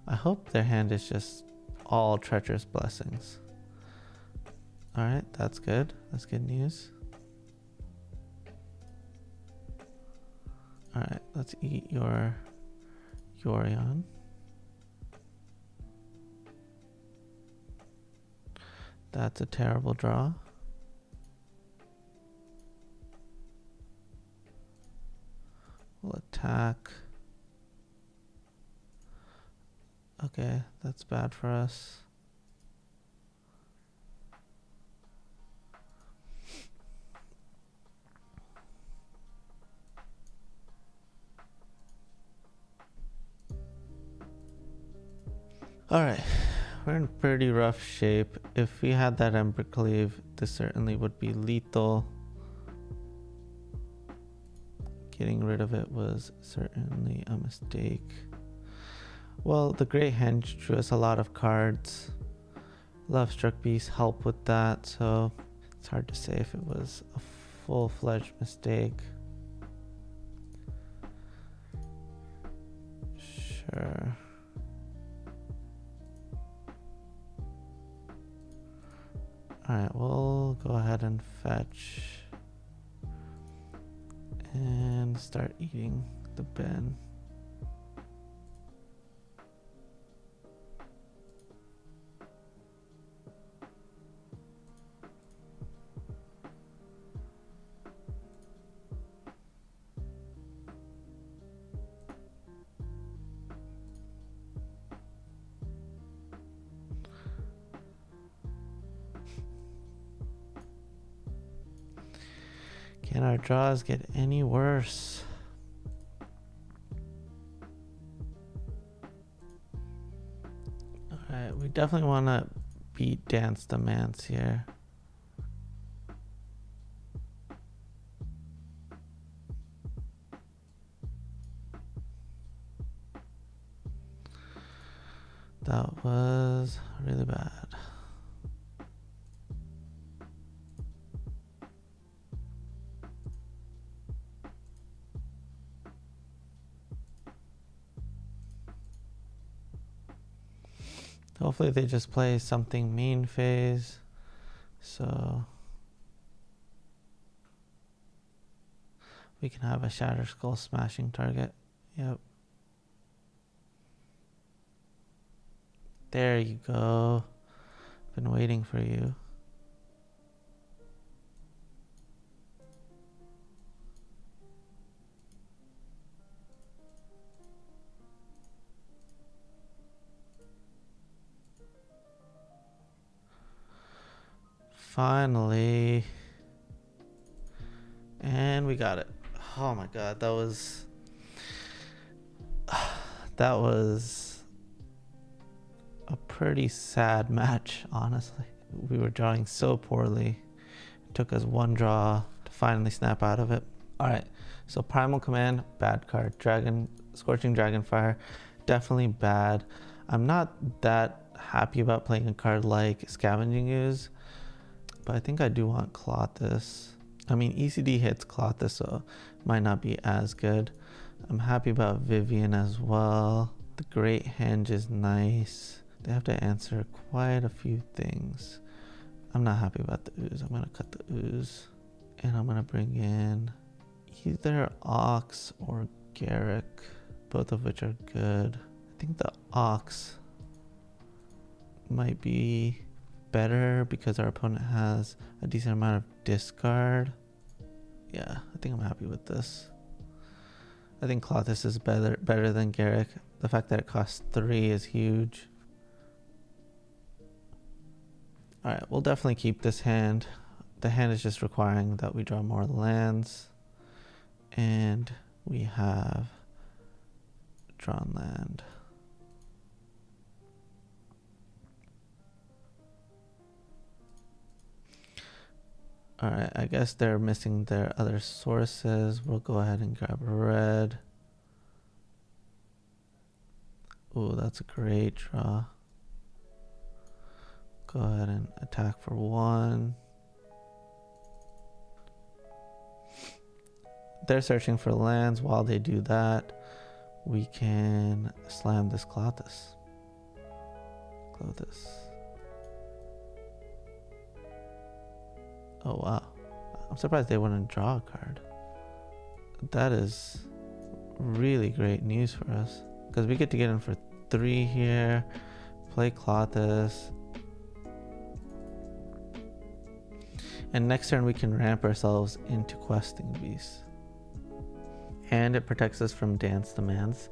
I hope their hand is just all Treacherous Blessings. Alright, that's good. That's good news. Alright, let's eat your Yorion. That's a terrible draw. We'll attack. Okay, that's bad for us. Alright, we're in pretty rough shape. If we had that Embercleave, this certainly would be lethal. Getting rid of it was certainly a mistake. Well, the Great Henge drew us a lot of cards. Lovestruck Beast helped with that, so it's hard to say if it was a full-fledged mistake. Sure. Alright, we'll go ahead and fetch and start eating the bin. Can our draws get any worse? Alright, we definitely want to beat Dance Demands here. That was really bad. Hopefully they just play something main phase. So we can have a Shatterskull Smashing target. Yep. There you go. Been waiting for you. Finally. And we got it. Oh my god, that was a pretty sad match, honestly. We were drawing so poorly. It took us one draw to finally snap out of it. Alright, so Primal Command, bad card. Scorching Dragonfire, definitely bad. I'm not that happy about playing a card like Scavenging Ooze, but I think I do want Klothys. I mean, ECD hits Klothys, so it might not be as good. I'm happy about Vivian as well. The Great Henge is nice. They have to answer quite a few things. I'm not happy about the Ooze. I'm going to cut the Ooze. And I'm going to bring in either Ox or Garruk, both of which are good. I think the Ox might be better because our opponent has a decent amount of discard. Yeah, I think I'm happy with this. I think Klothys is better than Garruk. The fact that it costs 3 is huge. Alright, we'll definitely keep this hand. The hand is just requiring that we draw more lands. And we have drawn land. Alright, I guess they're missing their other sources. We'll go ahead and grab red. Ooh, that's a great draw. Go ahead and attack for 1. They're searching for lands. While they do that, we can slam this Klothys. Oh wow, I'm surprised they wouldn't draw a card. That is really great news for us, because we get to get in for 3 here, play Klothys, and next turn we can ramp ourselves into Questing Beast. And it protects us from Dance Demands,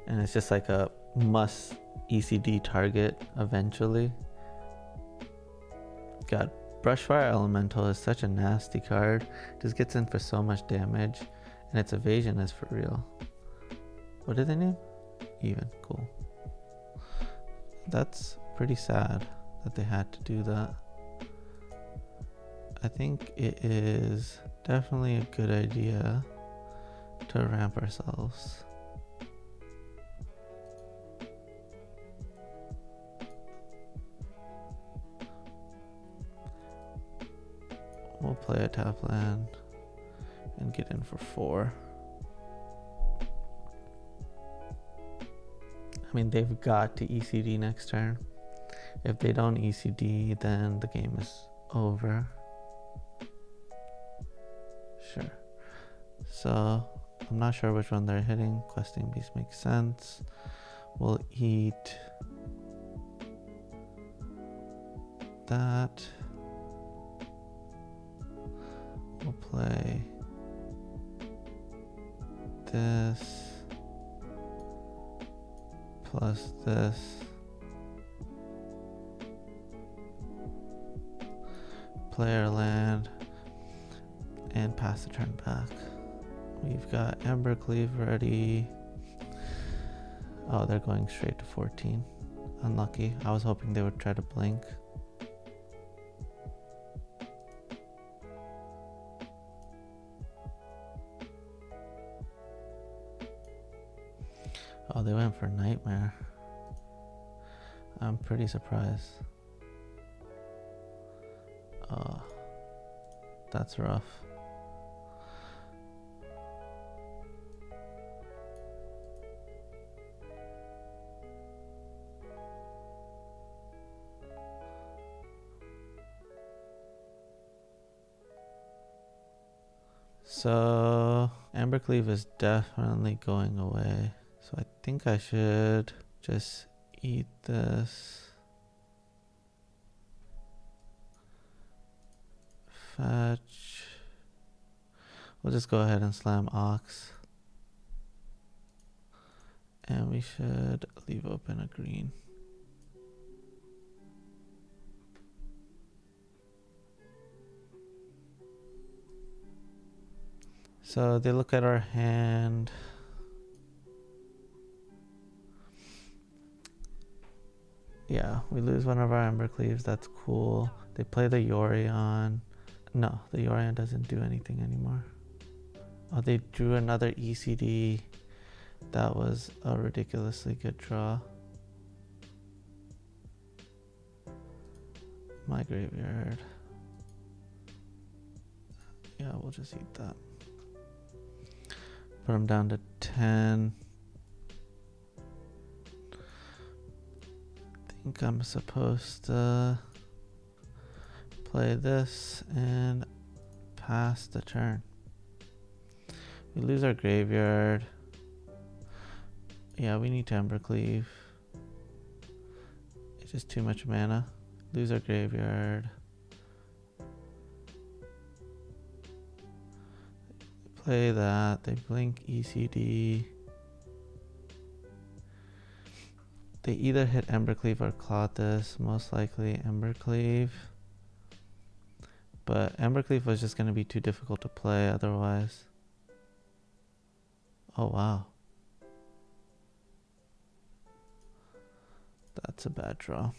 and it's just like a must ECD target eventually. God, Brushfire Elemental is such a nasty card. Just gets in for so much damage, and its evasion is for real. What did they name? Even. Cool. That's pretty sad that they had to do that. I think it is definitely a good idea to ramp ourselves. We'll play a tap land and get in for 4. I mean, they've got to ECD next turn. If they don't ECD, then the game is over. Sure. So, I'm not sure which one they're hitting. Questing Beast makes sense. We'll eat that. We'll play this plus this. Play our land and pass the turn back. We've got Embercleave ready. Oh, they're going straight to 14. Unlucky. I was hoping they would try to blink. Oh, they went for Nightmare. I'm pretty surprised. Oh, that's rough. So, Embercleave is definitely going away. So I think I should just eat this. Fetch. We'll just go ahead and slam Ox. And we should leave open a green. So they look at our hand. Yeah, we lose one of our Embercleaves. That's cool. They play the Yorion. No, the Yorion doesn't do anything anymore. Oh, they drew another ECD. That was a ridiculously good draw. My graveyard. Yeah, we'll just eat that. Put them down to 10. I think I'm supposed to play this and pass the turn. We lose our graveyard. Yeah, we need to Embercleave. It's just too much mana. Lose our graveyard. Play that. They blink ECD. They either hit Embercleave or Klothys. Most likely Embercleave. But Embercleave was just going to be too difficult to play otherwise. Oh, wow. That's a bad draw.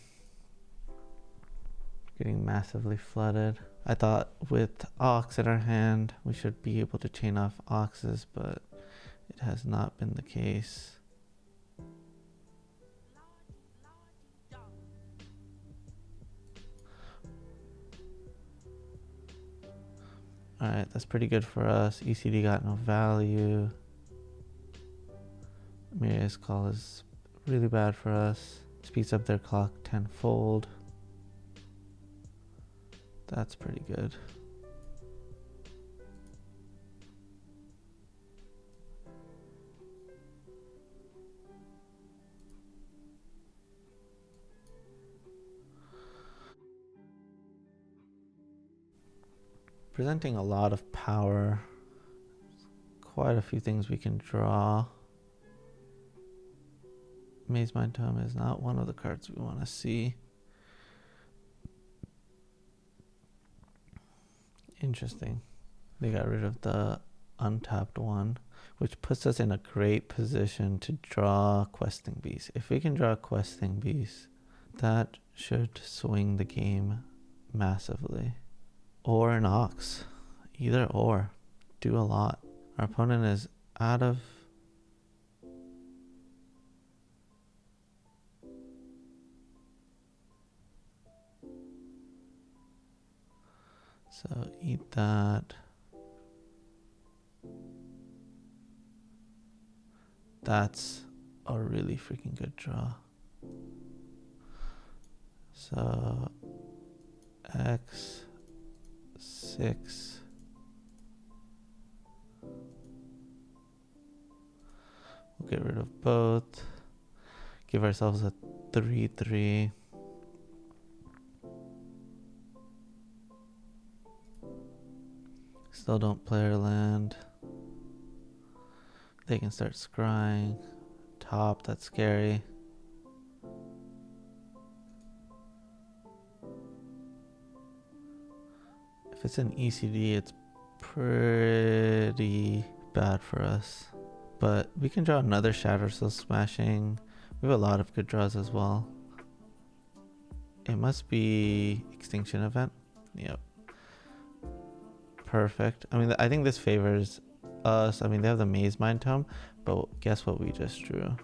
Getting massively flooded. I thought with Ox in our hand, we should be able to chain off Oxes, but it has not been the case. Alright, that's pretty good for us. ECD got no value. Miria's Call is really bad for us. Speeds up their clock tenfold. That's pretty good. Presenting a lot of power. Quite a few things we can draw. Maze Mind Tome is not one of the cards we want to see. Interesting. They got rid of the untapped one, which puts us in a great position to draw Questing Beast. If we can draw Questing Beast, That should swing the game massively. Or an Ox. Either or. Do a lot. Our opponent is out of... So eat that. That's a really freaking good draw. So X6. We'll get rid of both. Give ourselves a 3/3. Still don't play our land. They can start scrying. Top, that's scary. If it's an ECD, it's pretty bad for us. But we can draw another Shatterskull Smashing. We have a lot of good draws as well. It must be Extinction Event. Yep. Perfect. I mean, I think this favors us. I mean, they have the Maze Mind Tome, but guess what we just drew?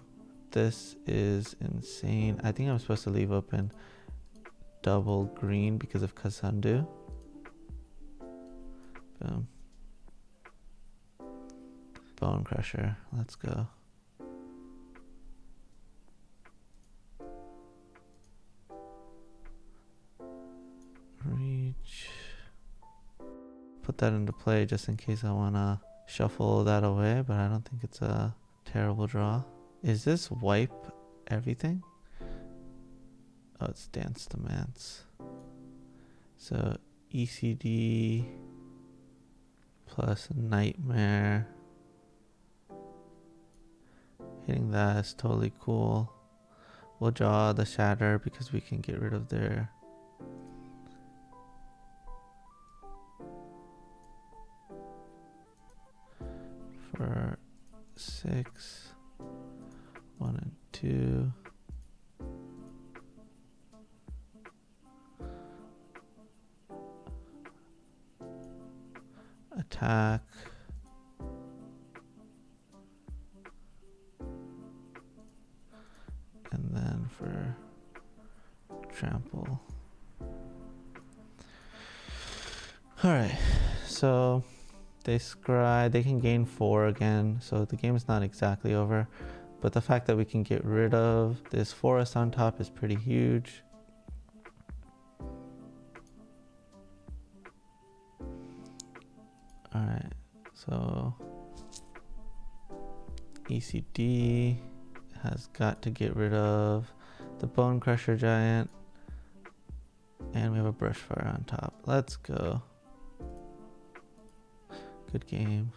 This is insane. I think I'm supposed to leave open double green because of Kazandu. Boom. Bonecrusher. Let's go. Reach. Put that into play just in case I want to shuffle that away, but I don't think it's a terrible draw. Is this wipe everything? Oh, it's Dance Demands. So ECD plus Nightmare. Hitting that is totally cool. We'll draw the Shatter because we can get rid of their... For 6, 1 and 2. Attack. And then for trample. Alright, so they scry, they can gain 4 again, so the game is not exactly over. But the fact that we can get rid of this forest on top is pretty huge. Alright, so ECD has got to get rid of the Bonecrusher Giant. And we have a Brushfire on top. Let's go. Good game.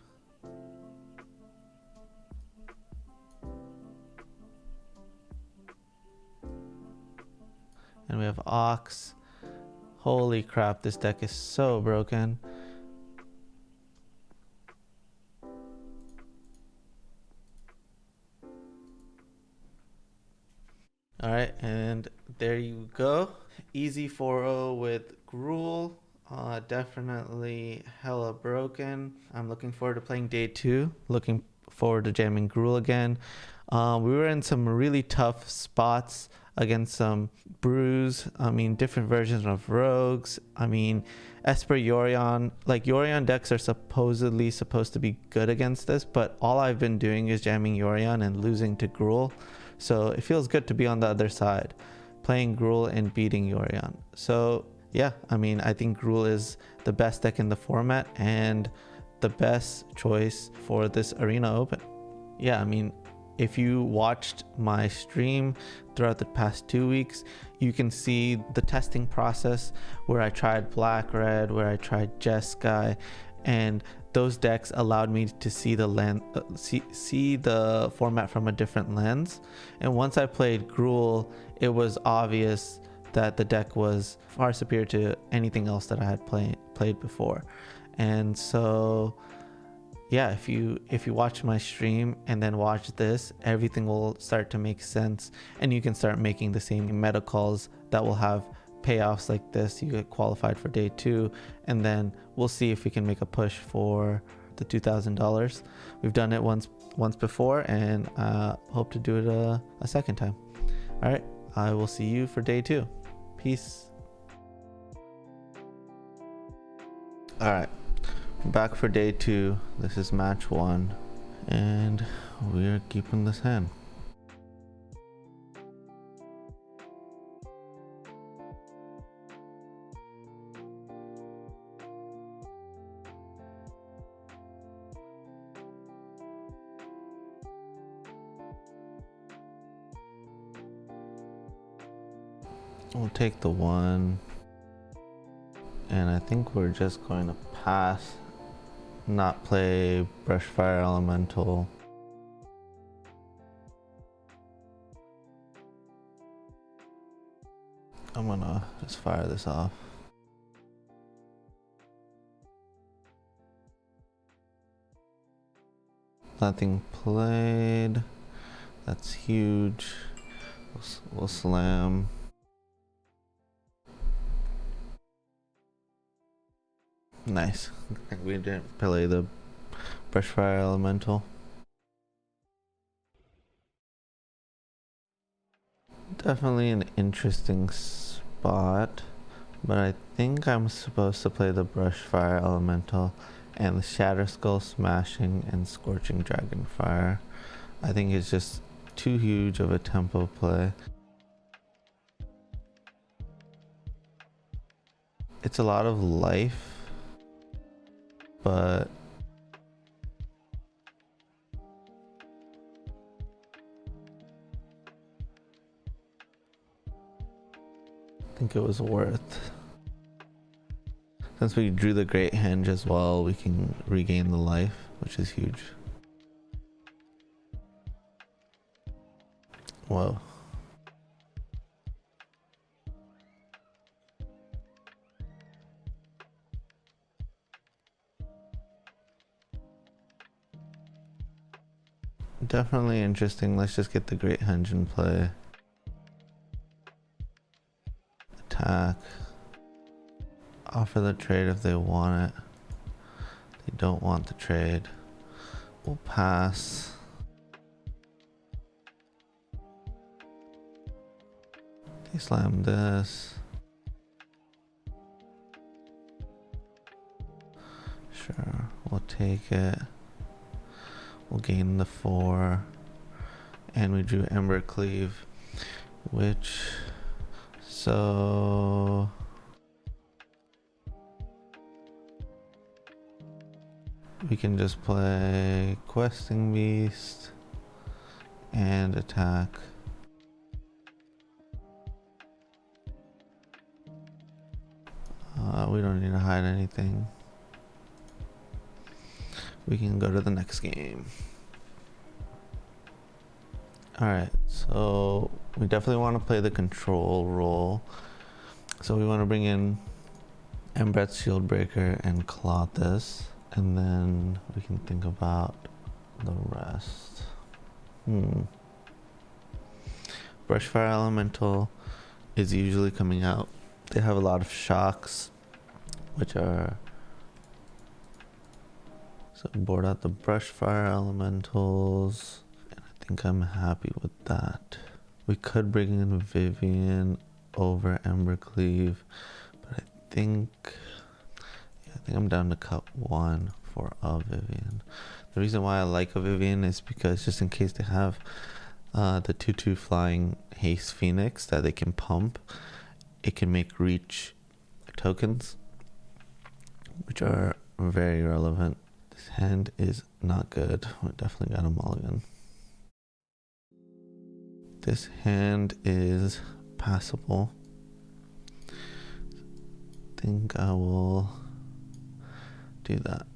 And we have Ox. Holy crap, this deck is so broken. Alright, and there you go. Easy 4-0 with Gruul. Definitely hella broken. I'm looking forward to playing day 2. Looking forward to jamming Gruul again. We were in some really tough spots against some brews. I mean, different versions of rogues. I mean, Esper Yorion. Like, Yorion decks are supposedly supposed to be good against this, but all I've been doing is jamming Yorion and losing to Gruul. So it feels good to be on the other side, playing Gruul and beating Yorion. So yeah, I mean, I think Gruul is the best deck in the format and the best choice for this Arena Open. Yeah, I mean, if you watched my stream throughout the past 2 weeks, you can see the testing process where I tried Black Red, where I tried Jeskai, and those decks allowed me to see the see the format from a different lens. And once I played Gruul, it was obvious that the deck was far superior to anything else that I had played before. And so yeah, if you watch my stream and then watch this, everything will start to make sense, and you can start making the same meta calls that will have payoffs like this. You get qualified for day 2, and then we'll see if we can make a push for the $2,000. We've done it once before, and hope to do it a second time. All right, I will see you for day 2. Peace. All right, back for day 2. This is match 1, and we're keeping this hand. We'll take the 1, and I think we're just going to pass, not play Brushfire Elemental. I'm gonna just fire this off. Nothing played. That's huge. We'll slam. Nice. We didn't play the Brushfire Elemental. Definitely an interesting spot, but I think I'm supposed to play the Brushfire Elemental and the Shatterskull Smashing and Scorching Dragonfire. I think it's just too huge of a tempo play. It's a lot of life, but I think it was worth. Since we drew the Great Henge as well, we can regain the life, which is huge. Whoa. Definitely interesting. Let's just get the Great Henge in play. Attack. Offer the trade if they want it. They don't want the trade. We'll pass. They slam this. Sure, we'll take it. We'll gain the 4. And we drew Embercleave, which, so we can just play Questing Beast and attack. We don't need to hide anything. We can go to the next game. Alright, so we definitely want to play the control role. So we want to bring in Embereth Shieldbreaker and Klothys, and then we can think about the rest. Brushfire Elemental is usually coming out. They have a lot of shocks, which are, so board out the Brushfire Elementals, and I think I'm happy with that. We could bring in Vivien over Embercleave, but I think I'm down to cut 1 for a Vivien. The reason why I like a Vivien is because just in case they have the 2/2 flying Haste Phoenix that they can pump, it can make reach tokens, which are very relevant. This hand is not good. We definitely got a mulligan. This hand is passable. I think I will do that.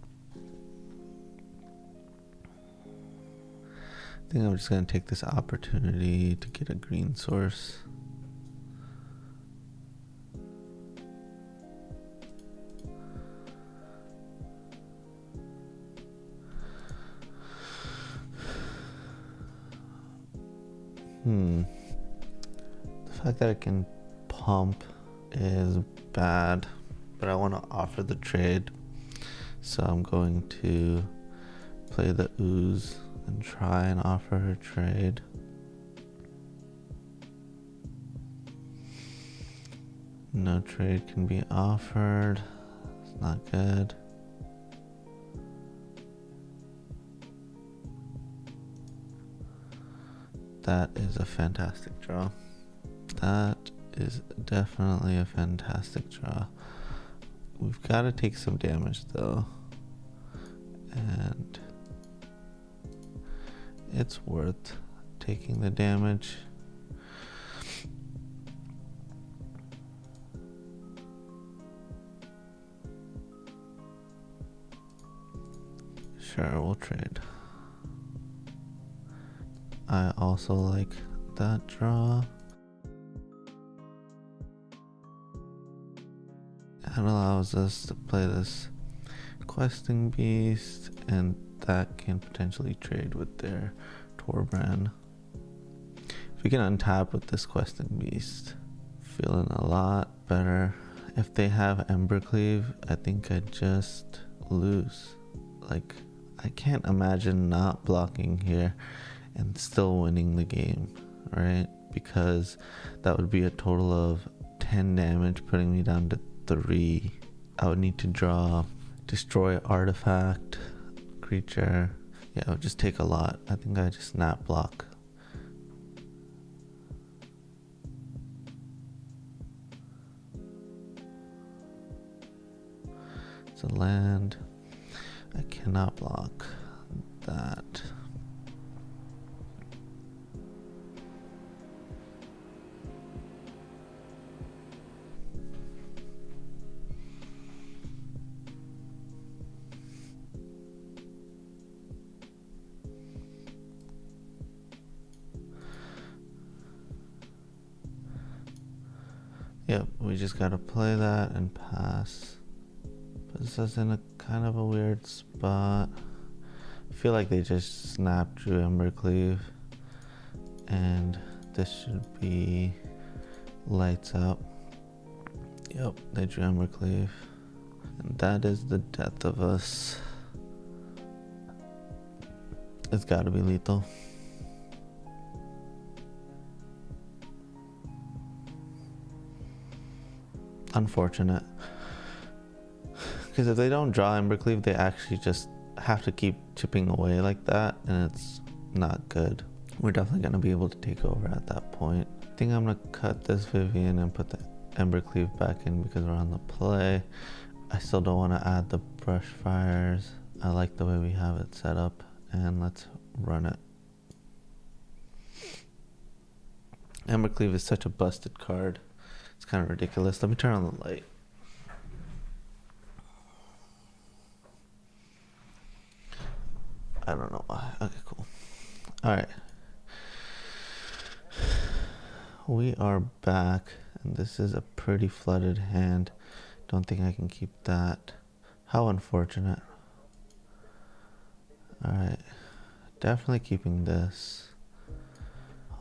I think I'm just going to take this opportunity to get a green source. The fact that it can pump is bad, but I want to offer the trade, so I'm going to play the Ooze and try and offer her trade. No trade can be offered. It's not good. That is a fantastic draw. That is definitely a fantastic draw. We've got to take some damage though. And it's worth taking the damage. Sure, we'll trade. I also like that draw. It allows us to play this Questing Beast, and that can potentially trade with their Torbrand. If we can untap with this Questing Beast, feeling a lot better. If they have Embercleave, I think I just lose. Like, I can't imagine not blocking here and still winning the game, right? Because that would be a total of 10 damage, putting me down to 3. I would need to draw destroy artifact, creature. Yeah, it would just take a lot. I think I just snap block. It's a land. I cannot block that. Yep, we just gotta play that and pass. Puts us in a kind of a weird spot. I feel like they just snapped Drew Embercleave, and this should be lights up. Yep, they drew Embercleave, and that is the death of us. It's gotta be lethal. Unfortunate. Because if they don't draw Embercleave, they actually just have to keep chipping away like that, and it's not good. We're definitely going to be able to take over at that point. I think I'm going to cut this Vivian and put the Embercleave back in because we're on the play. I still don't want to add the Brushfires. I like the way we have it set up, and let's run it. Embercleave is such a busted card. It's kind of ridiculous. Let me turn on the light. I don't know why. Okay, cool. Alright. We are back, and this is a pretty flooded hand. Don't think I can keep that. How unfortunate. Alright. Definitely keeping this.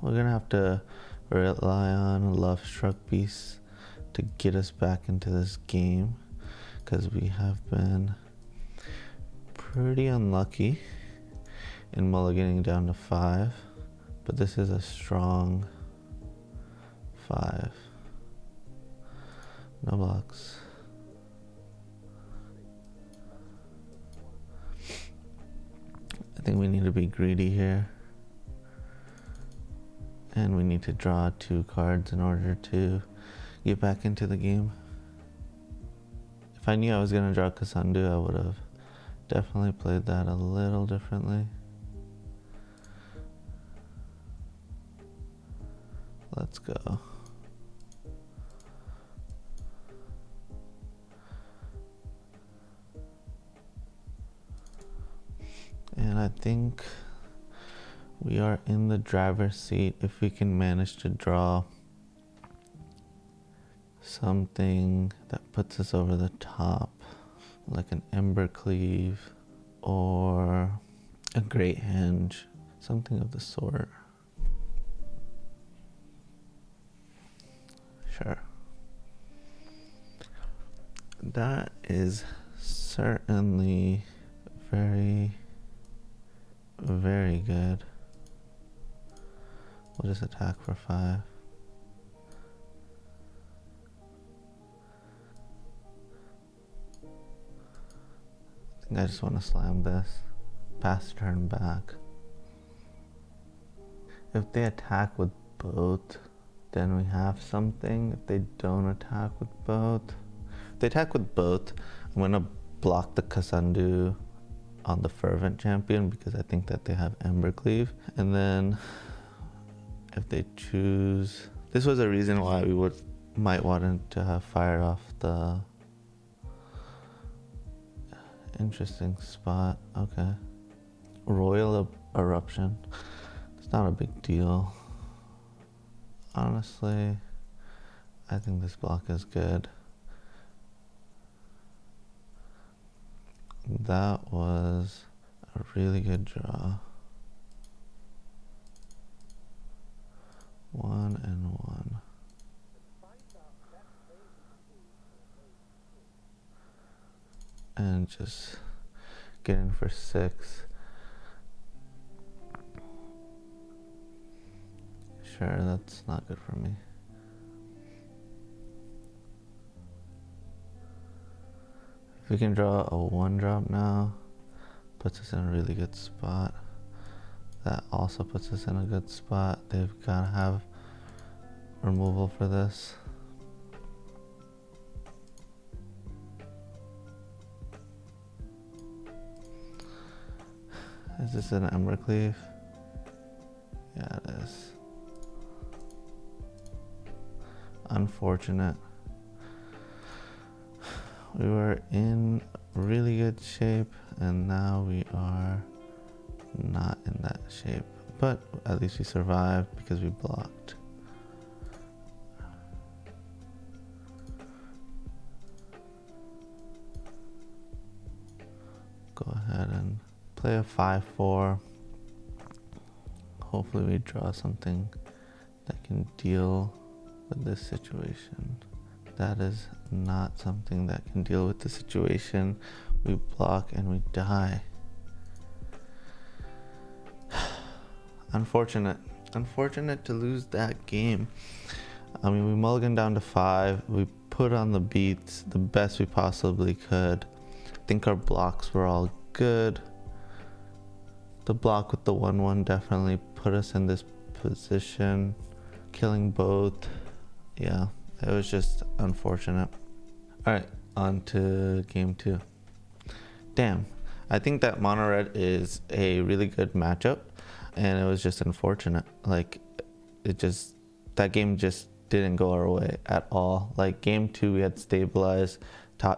We're gonna have to rely on a Lovestruck Beast to get us back into this game, because we have been pretty unlucky in mulliganing down to 5, but this is a strong 5. No blocks. I think we need to be greedy here. And we need to draw 2 cards in order to get back into the game. If I knew I was going to draw Kazandu, I would have definitely played that a little differently. Let's go. And I think we are in the driver's seat if we can manage to draw something that puts us over the top, like an Embercleave or a Great Henge, something of the sort. sure. That is certainly very, very good. We'll just attack for 5. I think I just want to slam this. Pass turn back. If they attack with both, then we have something. If they don't attack with both, if they attack with both, I'm gonna block the Kazandu on the Fervent Champion because I think that they have Embercleave. And then if they choose, this was a reason why we might want to have fired off the interesting spot. Okay, Royal Eruption. It's not a big deal. Honestly, I think this block is good. That was a really good draw. 1 and 1. And just get in for 6. Sure, that's not good for me. If we can draw a 1-drop now, puts us in a really good spot. That also puts us in a good spot. They've got to have removal for this. Is this an Embercleave? Yeah, it is. Unfortunate. We were in really good shape and now we are not in that shape, but at least we survived because we blocked. Go ahead and play a 5-4. Hopefully we draw something that can deal with this situation. That is not something that can deal with the situation. We block and we die. Unfortunate to lose that game. I mean, we mulliganed down to 5. We put on the beats the best we possibly could. I think our blocks were all good. The block with the 1/1 definitely put us in this position. Killing both, yeah, it was just unfortunate. All right, on to game 2. Damn, I think that mono red is a really good matchup, and it was just unfortunate. Like, that game just didn't go our way at all. Like, game 2 we had stabilized.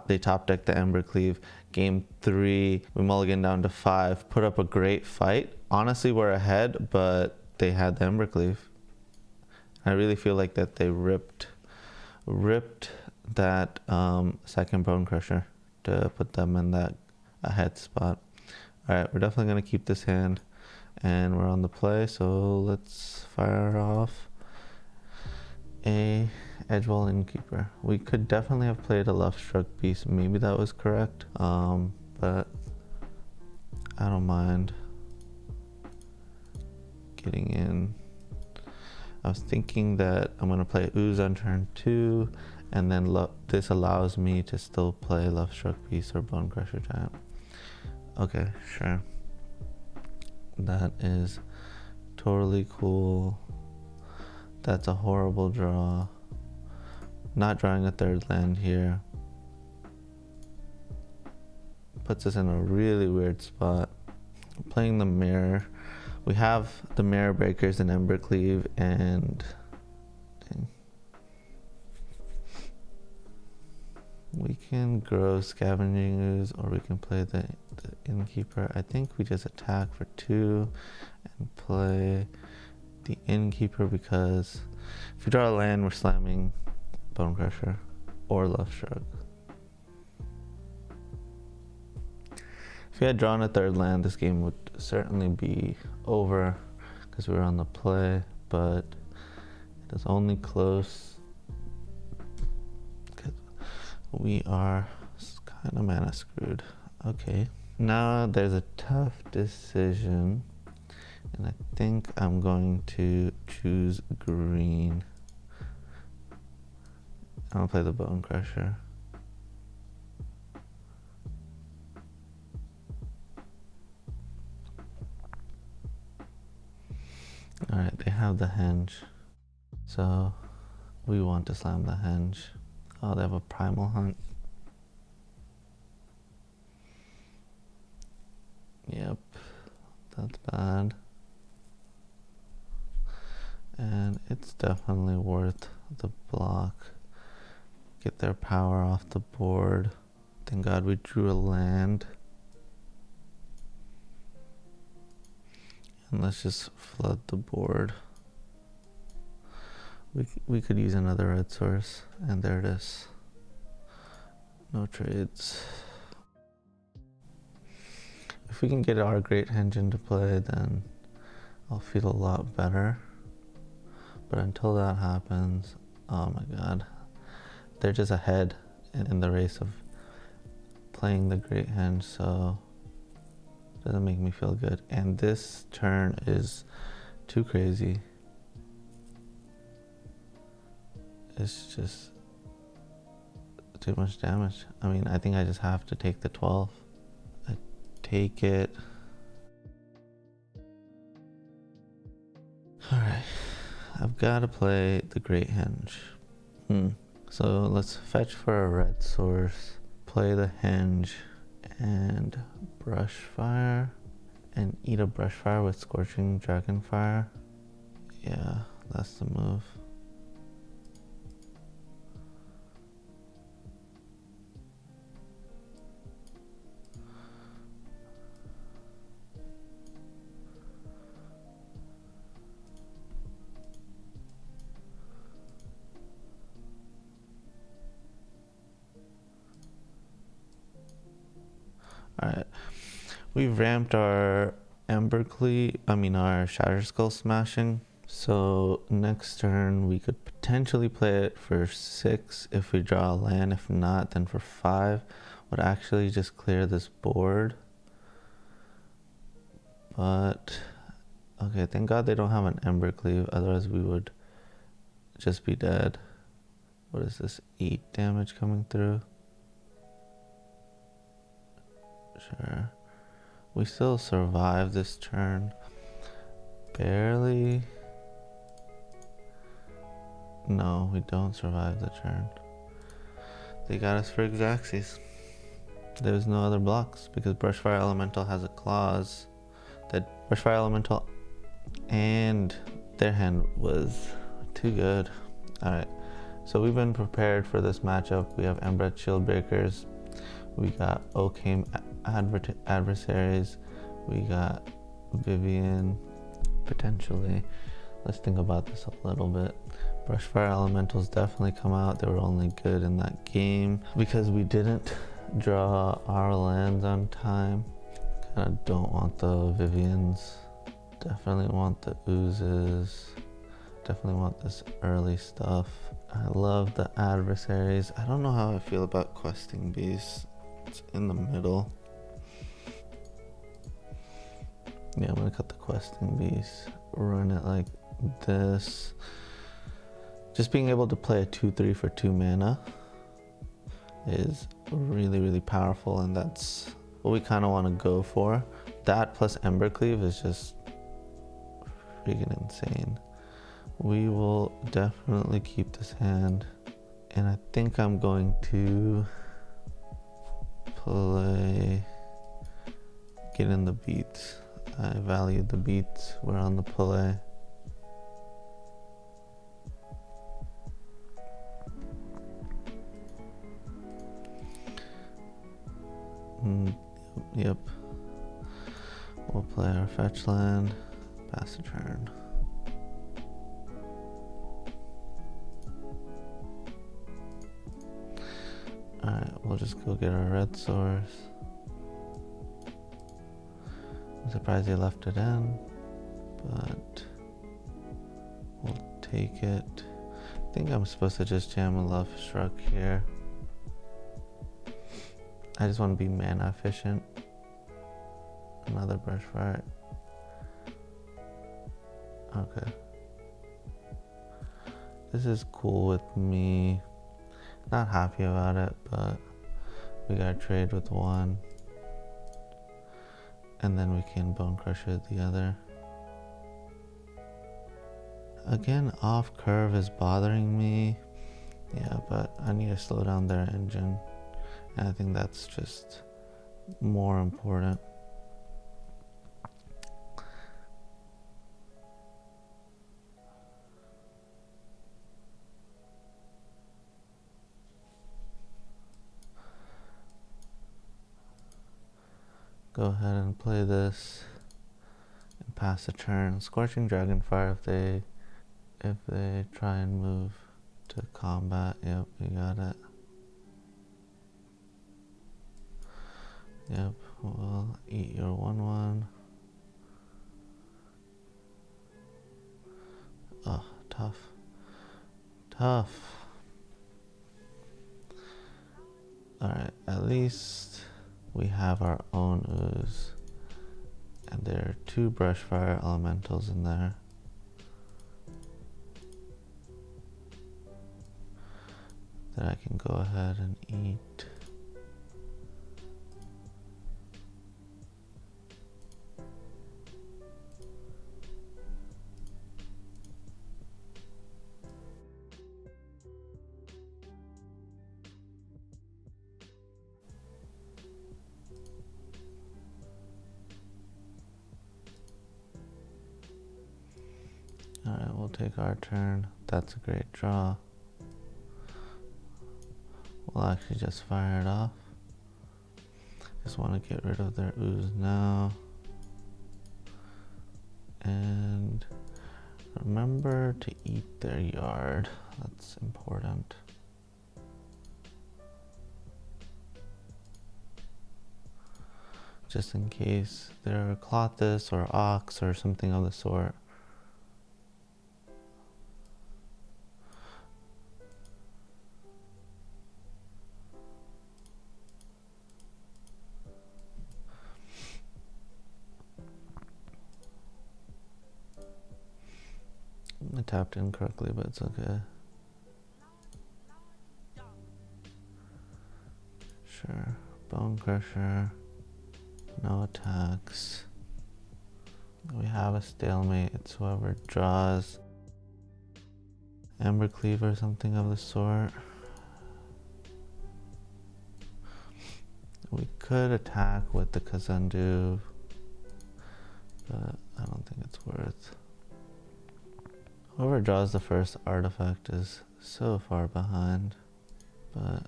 They top decked the Embercleave. Game 3 we mulliganed down to 5, put up a great fight. Honestly, we're ahead, but they had the Embercleave. I really feel like that they ripped that second Bonecrusher to put them in that ahead spot. All right, we're definitely gonna keep this hand, and we're on the play. So let's fire off a Edgewall Innkeeper. We could definitely have played a Lovestruck Beast. Maybe that was correct, but I don't mind getting in. I was thinking that I'm gonna play Ooze on turn 2, and then this allows me to still play Lovestruck Beast or Bonecrusher Giant. Okay, sure. That is totally cool. That's a horrible draw. Not drawing a 3rd land here puts us in a really weird spot. Playing the mirror. We have the Mirror Breakers and Embercleave, and dang. We can grow Scavenging Ooze, or we can play the Innkeeper. I think we just attack for 2 and play the Innkeeper, because if we draw a land, we're slamming Bonecrusher or Lovestruck. If we had drawn a 3rd land, this game would certainly be over because we were on the play, but it is only close we are kind of mana screwed. Okay. Now there's a tough decision. And I think I'm going to choose green. I'm gonna play the Bonecrusher. Alright, they have the Henge. So we want to slam the Henge. Oh, they have a Primal Hunt. Yep, that's bad. And it's definitely worth the block. Get their power off the board. Thank God we drew a land. And let's just flood the board. We could use another red source, and there it is. No trades. If we can get our Great Henge into play, then I'll feel a lot better. But until that happens, oh my god. They're just ahead in the race of playing the Great Henge, so it doesn't make me feel good. And this turn is too crazy. It's just too much damage. I mean, I think I just have to take the 12. I take it. Alright, I've got to play the Great Henge. So let's fetch for a red source, play the Henge, and Brushfire, and eat a Brushfire with Scorching Dragonfire. Yeah, that's the move. Alright, we've ramped our Embercleave, our Shatterskull Smashing. So next turn we could potentially play it for 6 if we draw a land. If not, then for 5 would actually just clear this board. But okay, thank God they don't have an Embercleave, otherwise we would just be dead. What is this, 8 damage coming through? Sure. We still survive this turn. Barely. No, we don't survive the turn. They got us for Xaxis. There's no other blocks because Brushfire Elemental has a clause that Brushfire Elemental and their hand was too good. Alright, so we've been prepared for this matchup. We have Embereth Shieldbreakers. We got Okame adversaries. We got Vivian, potentially. Let's think about this a little bit. Brushfire Elementals definitely come out. They were only good in that game because we didn't draw our lands on time. Kinda don't want the Vivians. Definitely want the Oozes. Definitely want this early stuff. I love the adversaries. I don't know how I feel about Questing Beast. It's in the middle. Yeah, I'm gonna cut the Questing Beast, run it like this. Just being able to play a 2/3 for 2 mana is really, really powerful, and that's what we kind of want to go for. That plus Embercleave is just freaking insane. We will definitely keep this hand, and I think I'm going to play get in the beats. I value the beats. We're on the play. Yep. We'll play our fetch land, pass a turn. Alright, we'll just go get our red source. I'm surprised they left it in, but we'll take it. I think I'm supposed to just jam a Lovestruck here. I just want to be mana efficient. Another Brushfire. Okay. This is cool with me. Not happy about it, but we gotta trade with one. And then we can Bonecrusher the other. Again, off curve is bothering me. Yeah, but I need to slow down their engine. And I think that's just more important. Go ahead and play this and pass the turn. Scorching Dragonfire if they try and move to combat. Yep, we got it. Yep, we'll eat your 1/1. Oh, tough. Tough. Alright, at least we have our own ooze. And there are 2 Brushfire Elementals in there. That I can go ahead and eat. Alright, we'll take our turn. That's a great draw. We'll actually just fire it off. Just want to get rid of their ooze now. And remember to eat their yard. That's important. Just in case they're Klothys or Ox or something of the sort. I tapped incorrectly, but it's okay. Sure. Bonecrusher. No attacks. We have a stalemate. It's whoever draws Embercleave or something of the sort. We could attack with the Kazandu, but I don't think it's worth. Whoever draws the first artifact is so far behind, but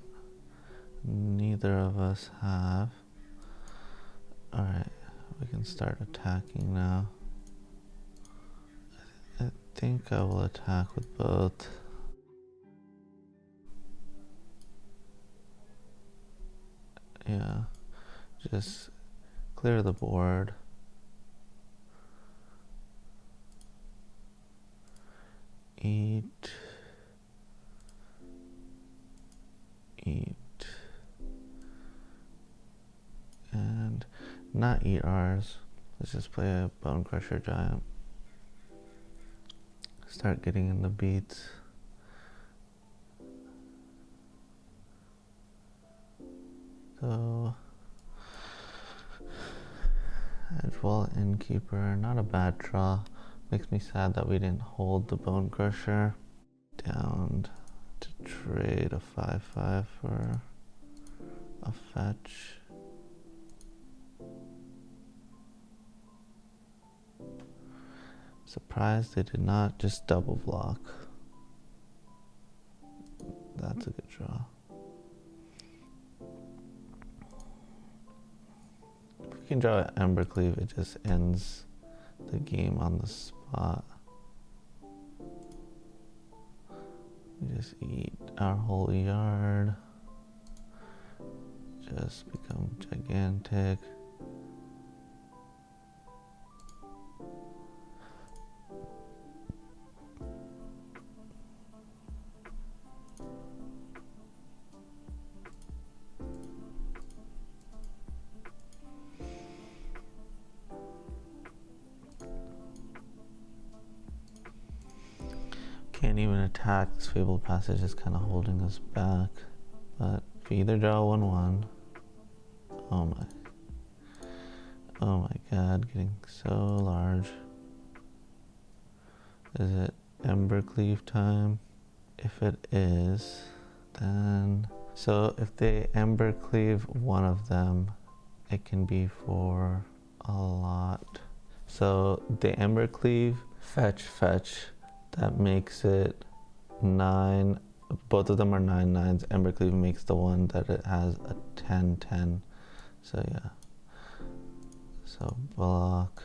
neither of us have. Alright, we can start attacking now. I think I will attack with both. Yeah, just clear the board. Eat. And not eat ours. Let's just play a Bonecrusher Giant. Start getting in the beats. So, Edgewall Innkeeper, not a bad draw. Makes me sad that we didn't hold the Bonecrusher. Down to trade a 5/5 for a fetch. Surprised they did not just double block. That's a good draw. If we can draw an Embercleave, it just ends the game on the spot. We just eat our whole yard. Just become gigantic. can't even attack. This Fabled Passage is kind of holding us back. But if we either draw 1/1, oh my god, getting so large. Is it Embercleave time? If it is, then so if they Embercleave one of them, it can be for a lot. So the Embercleave fetch, that makes it 9. Both of them are 9/9s. Embercleave makes the one that it has a 10/10. So yeah. So block.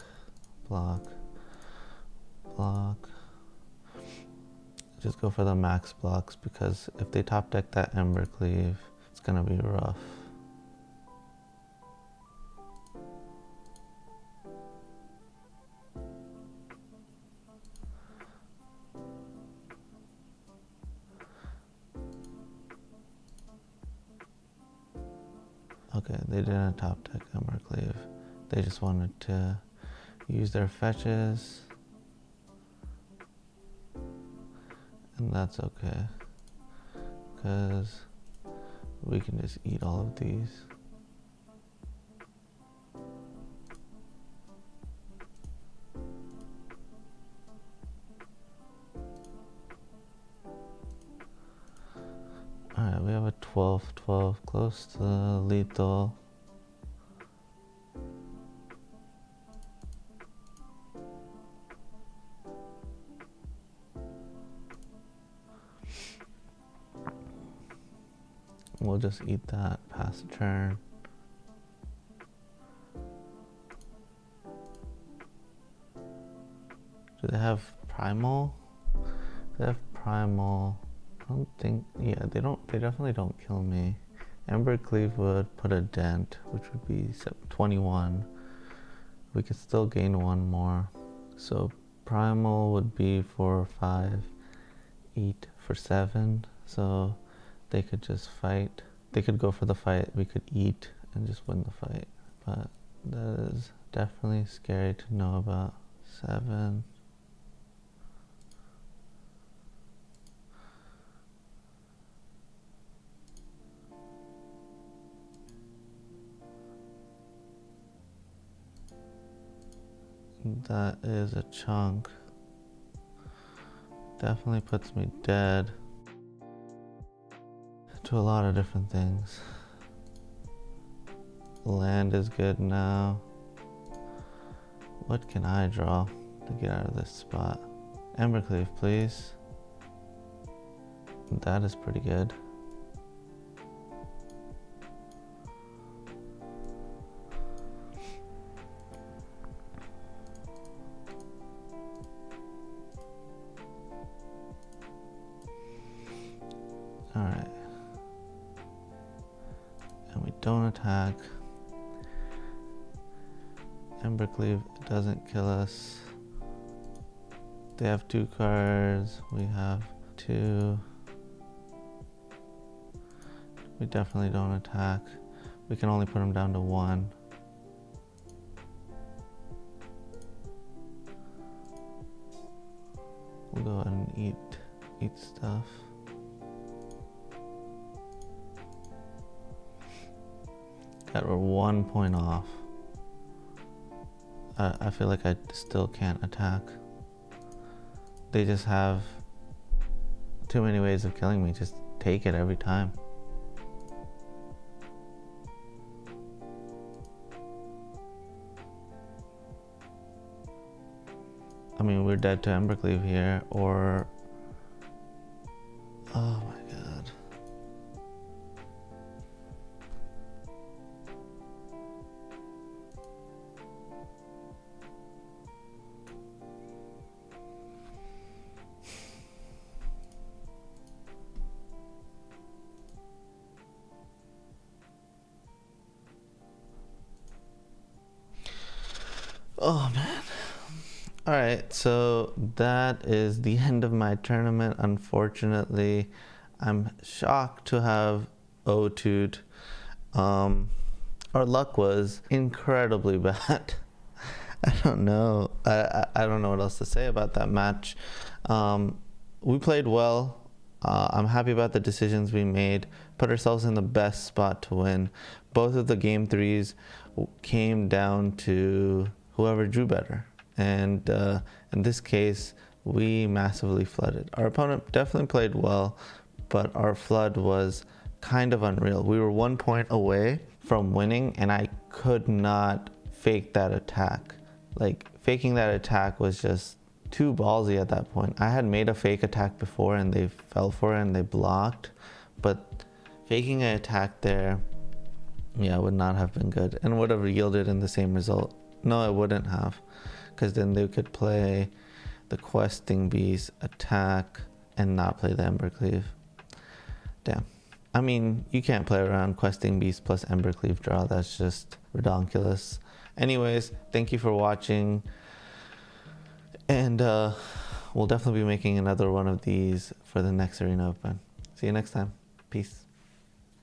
Just go for the max blocks, because if they top deck that Embercleave, it's gonna be rough. Okay, they didn't top deck Embercleave. They just wanted to use their fetches. And that's okay, because we can just eat all of these. Alright, we have a 12/12, close to lethal. We'll just eat that, pass the turn. Do they have Primal? They have Primal. I don't think, yeah, they definitely don't kill me. Embercleave would put a dent, which would be 21. We could still gain 1 more. So Primal would be 4 or 5, 8 for 7. So they could just fight. They could go for the fight. We could eat and just win the fight. But that is definitely scary to know about. 7. That is a chunk. Definitely puts me dead to a lot of different things. Land is good now. What can I draw to get out of this spot? Embercleave, please. That is pretty good. Alright. And we don't attack. Embercleave doesn't kill us. They have 2 cards. We have 2. We definitely don't attack. We can only put them down to 1. We'll go ahead and eat stuff. God, we're 1 point off. I feel like I still can't attack. They just have too many ways of killing me. Just take it every time. I mean, we're dead to Embercleave here, or... Oh my god. Oh man. Alright, so that is the end of my tournament. Unfortunately, I'm shocked to have O2'd. Our luck was incredibly bad. I don't know. I don't know what else to say about that match. we played well. I'm happy about the decisions we made. Put ourselves in the best spot to win. Both of the game threes came down to whoever drew better. And in this case, we massively flooded. Our opponent definitely played well, but our flood was kind of unreal. We were 1 point away from winning, and I could not fake that attack. Like, faking that attack was just too ballsy at that point. I had made a fake attack before and they fell for it and they blocked, but faking an attack there, yeah, would not have been good and would have yielded in the same result. No, it wouldn't have, because then they could play the Questing Beast attack and not play the Embercleave. Damn. I mean, you can't play around Questing Beast plus Embercleave draw. That's just ridiculous. Anyways, thank you for watching. And we'll definitely be making another one of these for the next Arena Open. See you next time. Peace.